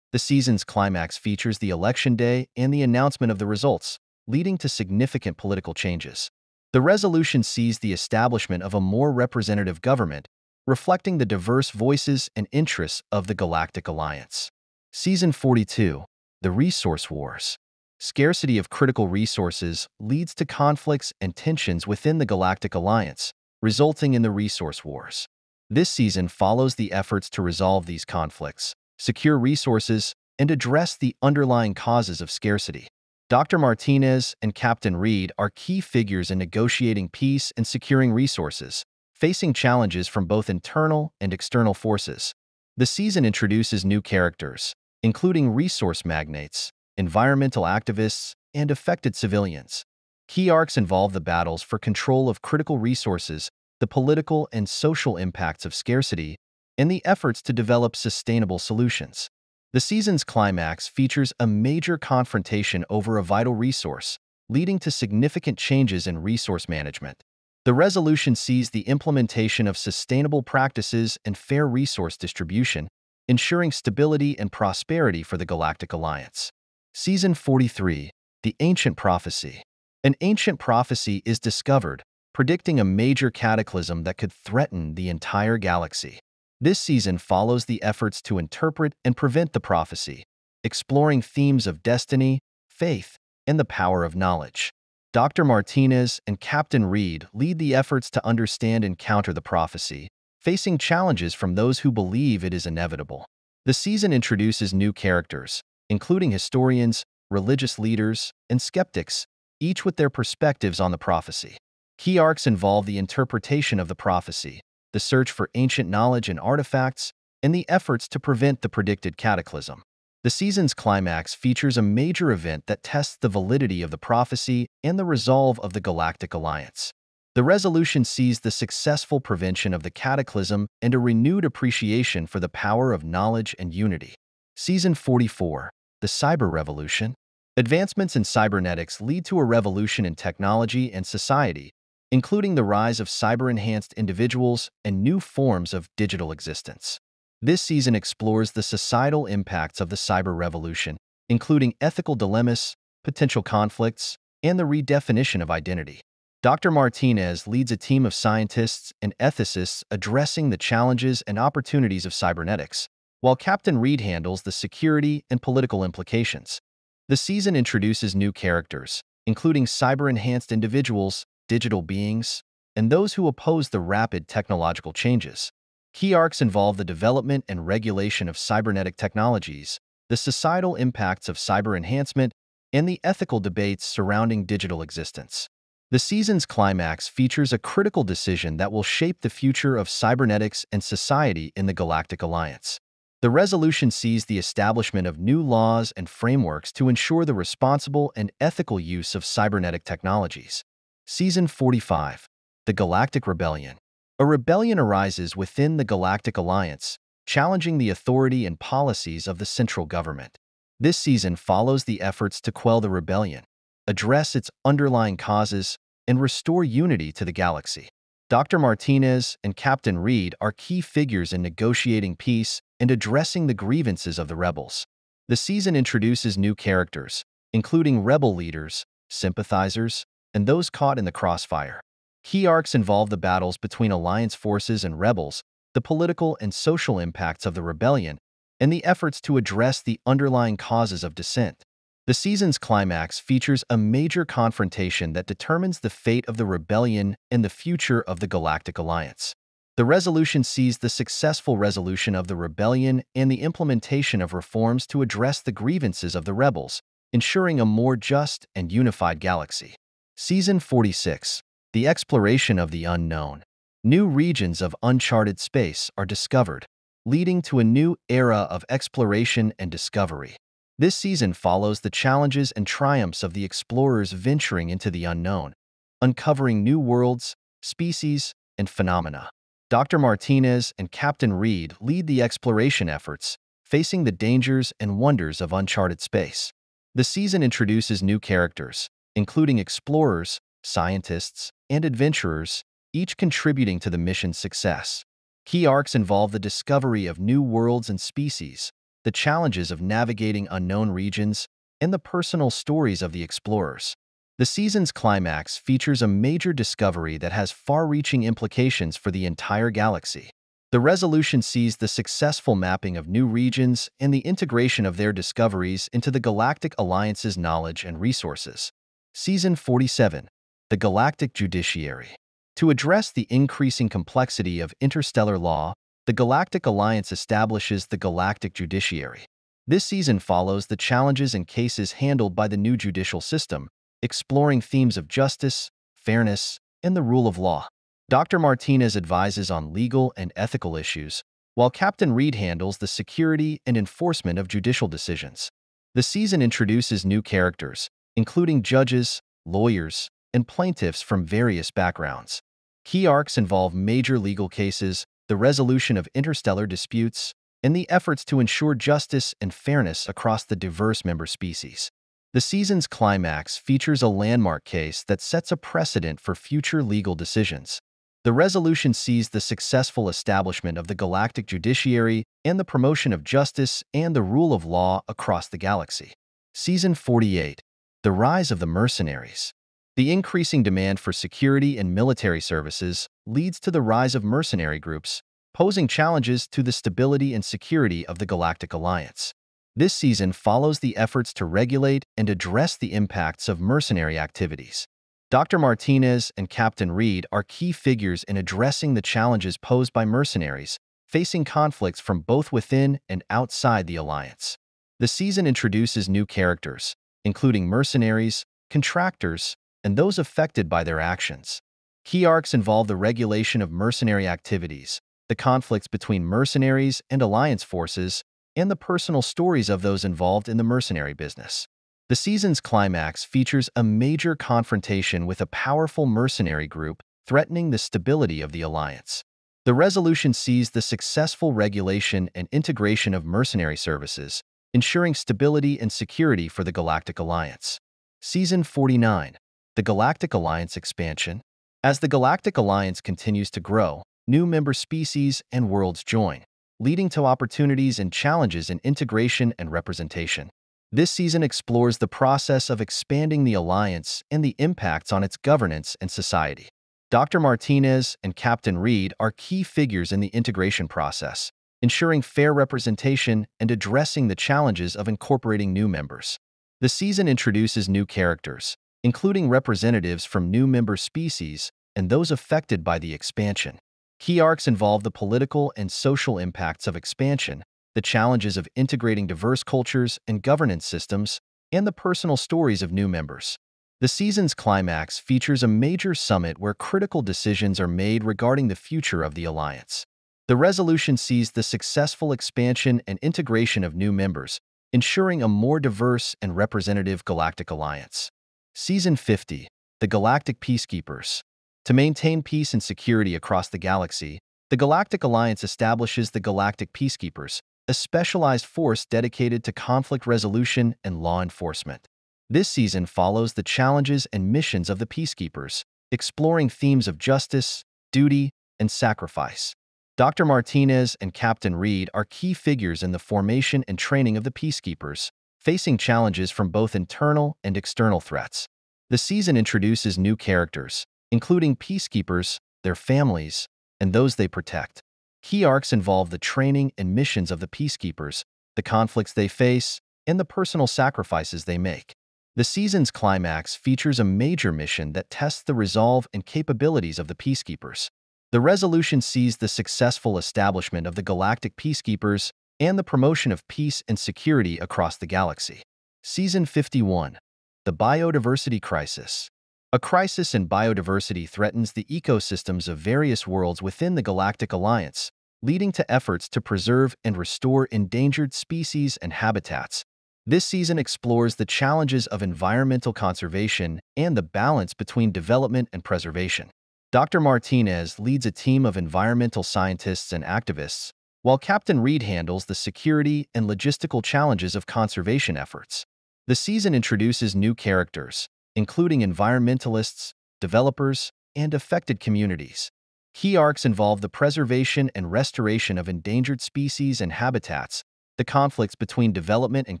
The season's climax features the election day and the announcement of the results, leading to significant political changes. The resolution sees the establishment of a more representative government, reflecting the diverse voices and interests of the Galactic Alliance. Season 42, The Resource Wars. Scarcity of critical resources leads to conflicts and tensions within the Galactic Alliance, resulting in the Resource Wars. This season follows the efforts to resolve these conflicts, secure resources, and address the underlying causes of scarcity. Dr. Martinez and Captain Reed are key figures in negotiating peace and securing resources, facing challenges from both internal and external forces. The season introduces new characters, including resource magnates, environmental activists, and affected civilians. Key arcs involve the battles for control of critical resources, the political and social impacts of scarcity, and the efforts to develop sustainable solutions. The season's climax features a major confrontation over a vital resource, leading to significant changes in resource management. The resolution sees the implementation of sustainable practices and fair resource distribution, ensuring stability and prosperity for the Galactic Alliance. Season 43, The Ancient Prophecy. An ancient prophecy is discovered, predicting a major cataclysm that could threaten the entire galaxy. This season follows the efforts to interpret and prevent the prophecy, exploring themes of destiny, faith, and the power of knowledge. Dr. Martinez and Captain Reed lead the efforts to understand and counter the prophecy, facing challenges from those who believe it is inevitable. The season introduces new characters, including historians, religious leaders, and skeptics, each with their perspectives on the prophecy. Key arcs involve the interpretation of the prophecy, the search for ancient knowledge and artifacts, and the efforts to prevent the predicted cataclysm. The season's climax features a major event that tests the validity of the prophecy and the resolve of the Galactic Alliance. The resolution sees the successful prevention of the cataclysm and a renewed appreciation for the power of knowledge and unity. Season 44, The Cyber Revolution. Advancements in cybernetics lead to a revolution in technology and society, including the rise of cyber-enhanced individuals and new forms of digital existence. This season explores the societal impacts of the cyber revolution, including ethical dilemmas, potential conflicts, and the redefinition of identity. Dr. Martinez leads a team of scientists and ethicists addressing the challenges and opportunities of cybernetics, while Captain Reed handles the security and political implications. The season introduces new characters, including cyber-enhanced individuals, digital beings, and those who oppose the rapid technological changes. Key arcs involve the development and regulation of cybernetic technologies, the societal impacts of cyber enhancement, and the ethical debates surrounding digital existence. The season's climax features a critical decision that will shape the future of cybernetics and society in the Galactic Alliance. The resolution sees the establishment of new laws and frameworks to ensure the responsible and ethical use of cybernetic technologies. Season 45, The Galactic Rebellion. A rebellion arises within the Galactic Alliance, challenging the authority and policies of the central government. This season follows the efforts to quell the rebellion, address its underlying causes, and restore unity to the galaxy. Dr. Martinez and Captain Reed are key figures in negotiating peace and addressing the grievances of the rebels. The season introduces new characters, including rebel leaders, sympathizers, and those caught in the crossfire. Key arcs involve the battles between Alliance forces and rebels, the political and social impacts of the rebellion, and the efforts to address the underlying causes of dissent. The season's climax features a major confrontation that determines the fate of the rebellion and the future of the Galactic Alliance. The resolution sees the successful resolution of the rebellion and the implementation of reforms to address the grievances of the rebels, ensuring a more just and unified galaxy. Season 46, The Exploration of the Unknown. New regions of uncharted space are discovered, leading to a new era of exploration and discovery. This season follows the challenges and triumphs of the explorers venturing into the unknown, uncovering new worlds, species, and phenomena. Dr. Martinez and Captain Reed lead the exploration efforts, facing the dangers and wonders of uncharted space. The season introduces new characters, including explorers, scientists, and adventurers, each contributing to the mission's success. Key arcs involve the discovery of new worlds and species, the challenges of navigating unknown regions, and the personal stories of the explorers. The season's climax features a major discovery that has far-reaching implications for the entire galaxy. The resolution sees the successful mapping of new regions and the integration of their discoveries into the Galactic Alliance's knowledge and resources. Season 47, The Galactic Judiciary. To address the increasing complexity of interstellar law, the Galactic Alliance establishes the Galactic Judiciary. This season follows the challenges and cases handled by the new judicial system, exploring themes of justice, fairness, and the rule of law. Dr. Martinez advises on legal and ethical issues, while Captain Reed handles the security and enforcement of judicial decisions. The season introduces new characters, including judges, lawyers, and plaintiffs from various backgrounds. Key arcs involve major legal cases, the resolution of interstellar disputes, and the efforts to ensure justice and fairness across the diverse member species. The season's climax features a landmark case that sets a precedent for future legal decisions. The resolution sees the successful establishment of the Galactic Judiciary and the promotion of justice and the rule of law across the galaxy. Season 48, The Rise of the Mercenaries. The increasing demand for security and military services leads to the rise of mercenary groups, posing challenges to the stability and security of the Galactic Alliance. This season follows the efforts to regulate and address the impacts of mercenary activities. Dr. Martinez and Captain Reed are key figures in addressing the challenges posed by mercenaries, facing conflicts from both within and outside the Alliance. The season introduces new characters, including mercenaries, contractors, and those affected by their actions. Key arcs involve the regulation of mercenary activities, the conflicts between mercenaries and alliance forces, and the personal stories of those involved in the mercenary business. The season's climax features a major confrontation with a powerful mercenary group threatening the stability of the alliance. The resolution sees the successful regulation and integration of mercenary services, ensuring stability and security for the Galactic Alliance. Season 49. The Galactic Alliance Expansion. As the Galactic Alliance continues to grow, new member species and worlds join, leading to opportunities and challenges in integration and representation. This season explores the process of expanding the Alliance and the impacts on its governance and society. Dr. Martinez and Captain Reed are key figures in the integration process, ensuring fair representation and addressing the challenges of incorporating new members. The season introduces new characters, including representatives from new member species and those affected by the expansion. Key arcs involve the political and social impacts of expansion, the challenges of integrating diverse cultures and governance systems, and the personal stories of new members. The season's climax features a major summit where critical decisions are made regarding the future of the Alliance. The resolution sees the successful expansion and integration of new members, ensuring a more diverse and representative Galactic Alliance. Season 50. The Galactic Peacekeepers. To maintain peace and security across the galaxy, the Galactic Alliance establishes the Galactic Peacekeepers, a specialized force dedicated to conflict resolution and law enforcement. This season follows the challenges and missions of the Peacekeepers, exploring themes of justice, duty, and sacrifice. Dr. Martinez and Captain Reed are key figures in the formation and training of the Peacekeepers, facing challenges from both internal and external threats. The season introduces new characters, including Peacekeepers, their families, and those they protect. Key arcs involve the training and missions of the Peacekeepers, the conflicts they face, and the personal sacrifices they make. The season's climax features a major mission that tests the resolve and capabilities of the Peacekeepers. The resolution sees the successful establishment of the Galactic Peacekeepers and the promotion of peace and security across the galaxy. Season 51. The Biodiversity Crisis. A crisis in biodiversity threatens the ecosystems of various worlds within the Galactic Alliance, leading to efforts to preserve and restore endangered species and habitats. This season explores the challenges of environmental conservation and the balance between development and preservation. Dr. Martinez leads a team of environmental scientists and activists, while Captain Reed handles the security and logistical challenges of conservation efforts. The season introduces new characters, including environmentalists, developers, and affected communities. Key arcs involve the preservation and restoration of endangered species and habitats, the conflicts between development and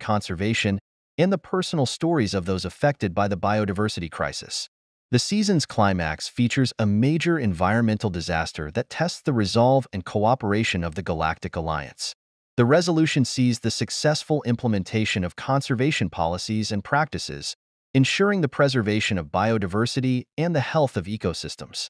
conservation, and the personal stories of those affected by the biodiversity crisis. The season's climax features a major environmental disaster that tests the resolve and cooperation of the Galactic Alliance. The resolution sees the successful implementation of conservation policies and practices, ensuring the preservation of biodiversity and the health of ecosystems.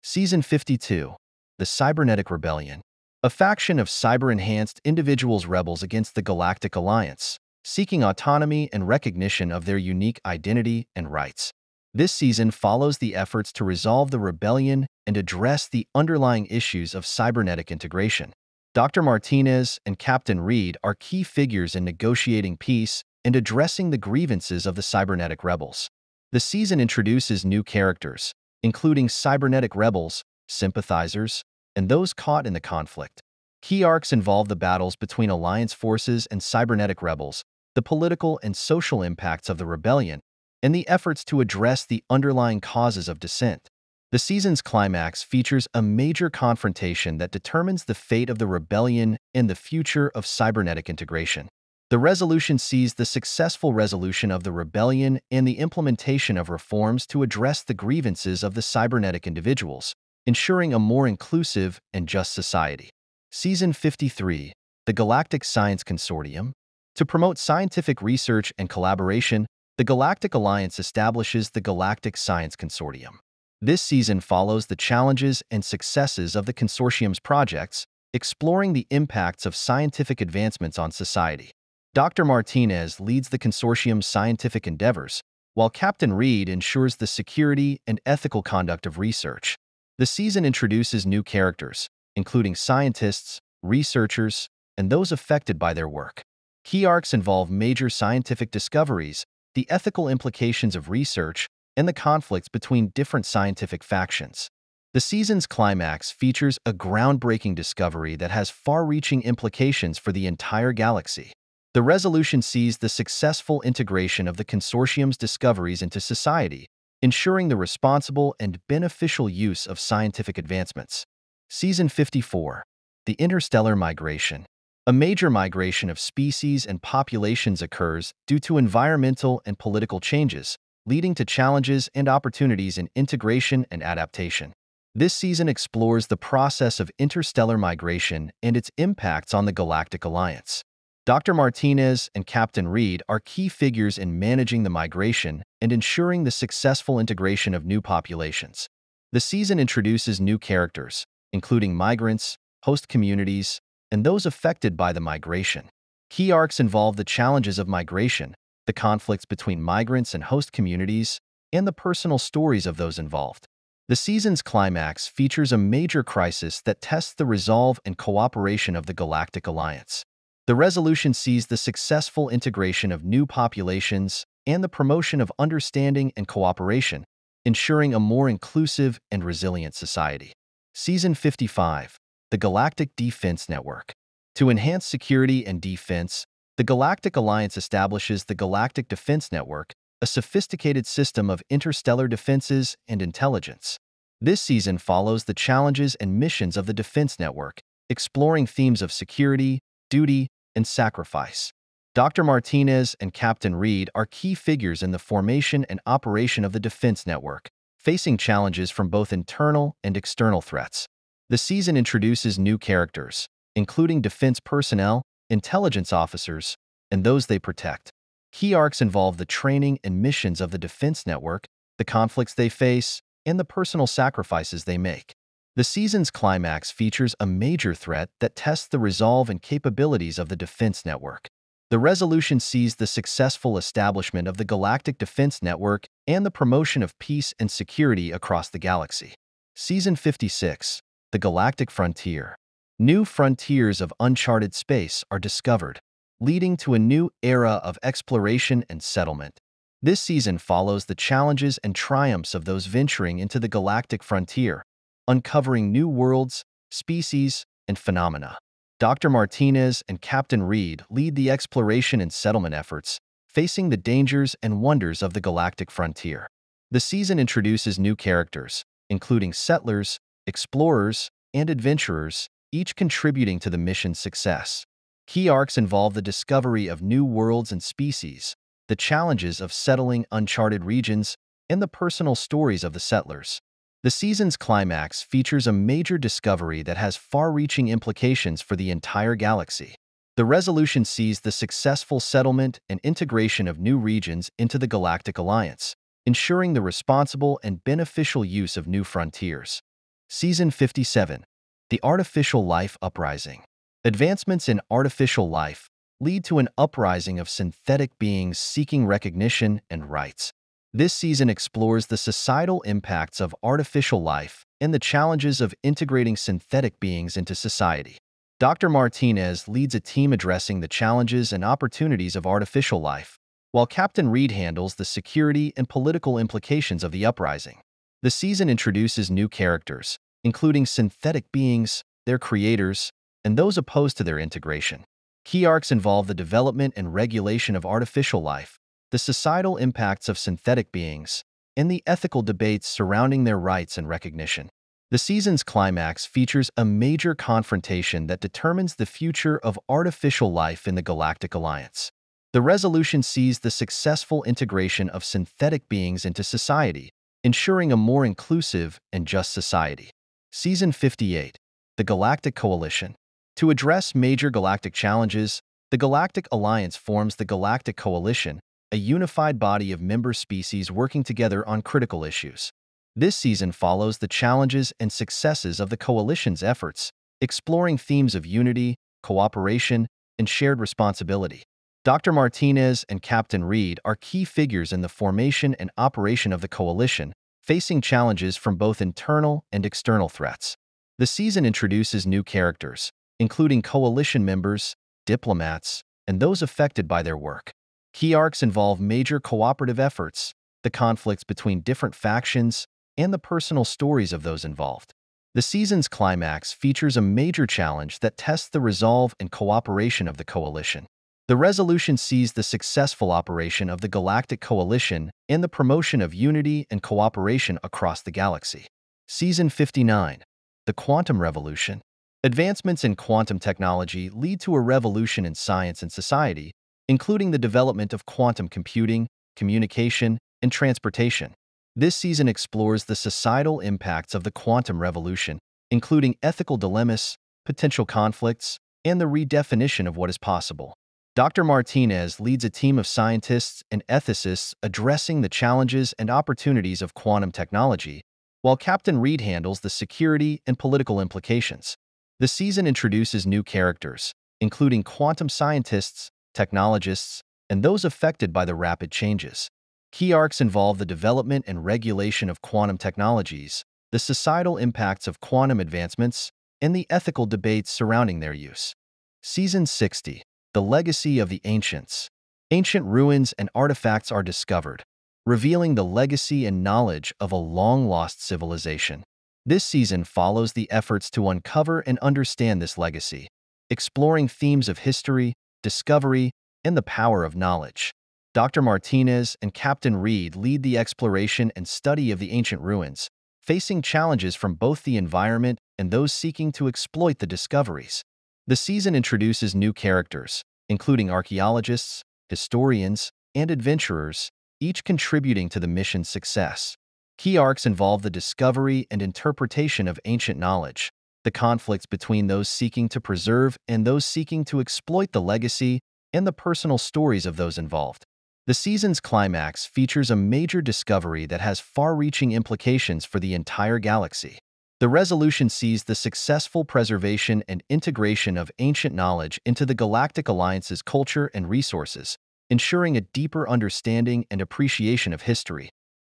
Season 52. The Cybernetic Rebellion. A faction of cyber-enhanced individuals rebels against the Galactic Alliance, seeking autonomy and recognition of their unique identity and rights. This season follows the efforts to resolve the rebellion and address the underlying issues of cybernetic integration. Dr. Martinez and Captain Reed are key figures in negotiating peace and addressing the grievances of the cybernetic rebels. The season introduces new characters, including cybernetic rebels, sympathizers, and those caught in the conflict. Key arcs involve the battles between Alliance forces and cybernetic rebels, the political and social impacts of the rebellion, and the efforts to address the underlying causes of dissent. The season's climax features a major confrontation that determines the fate of the rebellion and the future of cybernetic integration. The resolution sees the successful resolution of the rebellion and the implementation of reforms to address the grievances of the cybernetic individuals, ensuring a more inclusive and just society. Season 53. The Galactic Science Consortium. To promote scientific research and collaboration, the Galactic Alliance establishes the Galactic Science Consortium. This season follows the challenges and successes of the consortium's projects, exploring the impacts of scientific advancements on society. Dr. Martinez leads the consortium's scientific endeavors, while Captain Reed ensures the security and ethical conduct of research. The season introduces new characters, including scientists, researchers, and those affected by their work. Key arcs involve major scientific discoveries, the ethical implications of research, and the conflicts between different scientific factions. The season's climax features a groundbreaking discovery that has far-reaching implications for the entire galaxy. The resolution sees the successful integration of the consortium's discoveries into society, ensuring the responsible and beneficial use of scientific advancements. Season 54. The Interstellar Migration. A major migration of species and populations occurs due to environmental and political changes, leading to challenges and opportunities in integration and adaptation. This season explores the process of interstellar migration and its impacts on the Galactic Alliance. Dr. Martinez and Captain Reed are key figures in managing the migration and ensuring the successful integration of new populations. The season introduces new characters, including migrants, host communities, and those affected by the migration. Key arcs involve the challenges of migration, the conflicts between migrants and host communities, and the personal stories of those involved. The season's climax features a major crisis that tests the resolve and cooperation of the Galactic Alliance. The resolution sees the successful integration of new populations and the promotion of understanding and cooperation, ensuring a more inclusive and resilient society. Season 55. The Galactic Defense Network. To enhance security and defense, the Galactic Alliance establishes the Galactic Defense Network, a sophisticated system of interstellar defenses and intelligence. This season follows the challenges and missions of the Defense Network, exploring themes of security, duty, and sacrifice. Dr. Martinez and Captain Reed are key figures in the formation and operation of the Defense Network, facing challenges from both internal and external threats. The season introduces new characters, including defense personnel, intelligence officers, and those they protect. Key arcs involve the training and missions of the Defense Network, the conflicts they face, and the personal sacrifices they make. The season's climax features a major threat that tests the resolve and capabilities of the Defense Network. The resolution sees the successful establishment of the Galactic Defense Network and the promotion of peace and security across the galaxy. Season 56. The Galactic Frontier. New frontiers of uncharted space are discovered, leading to a new era of exploration and settlement. This season follows the challenges and triumphs of those venturing into the galactic frontier, uncovering new worlds, species, and phenomena. Dr. Martinez and Captain Reed lead the exploration and settlement efforts, facing the dangers and wonders of the galactic frontier. The season introduces new characters, including settlers, explorers, and adventurers, each contributing to the mission's success. Key arcs involve the discovery of new worlds and species, the challenges of settling uncharted regions, and the personal stories of the settlers. The season's climax features a major discovery that has far-reaching implications for the entire galaxy. The resolution sees the successful settlement and integration of new regions into the Galactic Alliance, ensuring the responsible and beneficial use of new frontiers. Season 57. The Artificial Life Uprising. Advancements in artificial life lead to an uprising of synthetic beings seeking recognition and rights. This season explores the societal impacts of artificial life and the challenges of integrating synthetic beings into society. Dr. Martinez leads a team addressing the challenges and opportunities of artificial life, while Captain Reed handles the security and political implications of the uprising. The season introduces new characters, including synthetic beings, their creators, and those opposed to their integration. Key arcs involve the development and regulation of artificial life, the societal impacts of synthetic beings, and the ethical debates surrounding their rights and recognition. The season's climax features a major confrontation that determines the future of artificial life in the Galactic Alliance. The resolution sees the successful integration of synthetic beings into society, ensuring a more inclusive and just society. Season 58. The Galactic Coalition. To address major galactic challenges, the Galactic Alliance forms the Galactic Coalition, a unified body of member species working together on critical issues. This season follows the challenges and successes of the Coalition's efforts, exploring themes of unity, cooperation, and shared responsibility. Dr. Martinez and Captain Reed are key figures in the formation and operation of the coalition, facing challenges from both internal and external threats. The season introduces new characters, including coalition members, diplomats, and those affected by their work. Key arcs involve major cooperative efforts, the conflicts between different factions, and the personal stories of those involved. The season's climax features a major challenge that tests the resolve and cooperation of the coalition. The resolution sees the successful operation of the Galactic Coalition and the promotion of unity and cooperation across the galaxy. Season 59. The Quantum Revolution. Advancements in quantum technology lead to a revolution in science and society, including the development of quantum computing, communication, and transportation. This season explores the societal impacts of the quantum revolution, including ethical dilemmas, potential conflicts, and the redefinition of what is possible. Dr. Martinez leads a team of scientists and ethicists addressing the challenges and opportunities of quantum technology, while Captain Reed handles the security and political implications. The season introduces new characters, including quantum scientists, technologists, and those affected by the rapid changes. Key arcs involve the development and regulation of quantum technologies, the societal impacts of quantum advancements, and the ethical debates surrounding their use. Season 60. The Legacy of the Ancients. Ancient ruins and artifacts are discovered, revealing the legacy and knowledge of a long-lost civilization. This season follows the efforts to uncover and understand this legacy, exploring themes of history, discovery, and the power of knowledge. Dr. Martinez and Captain Reed lead the exploration and study of the ancient ruins, facing challenges from both the environment and those seeking to exploit the discoveries. The season introduces new characters, including archaeologists, historians, and adventurers, each contributing to the mission's success. Key arcs involve the discovery and interpretation of ancient knowledge, the conflicts between those seeking to preserve and those seeking to exploit the legacy, and the personal stories of those involved. The season's climax features a major discovery that has far-reaching implications for the entire galaxy. The resolution sees the successful preservation and integration of ancient knowledge into the Galactic Alliance's culture and resources, ensuring a deeper understanding and appreciation of history.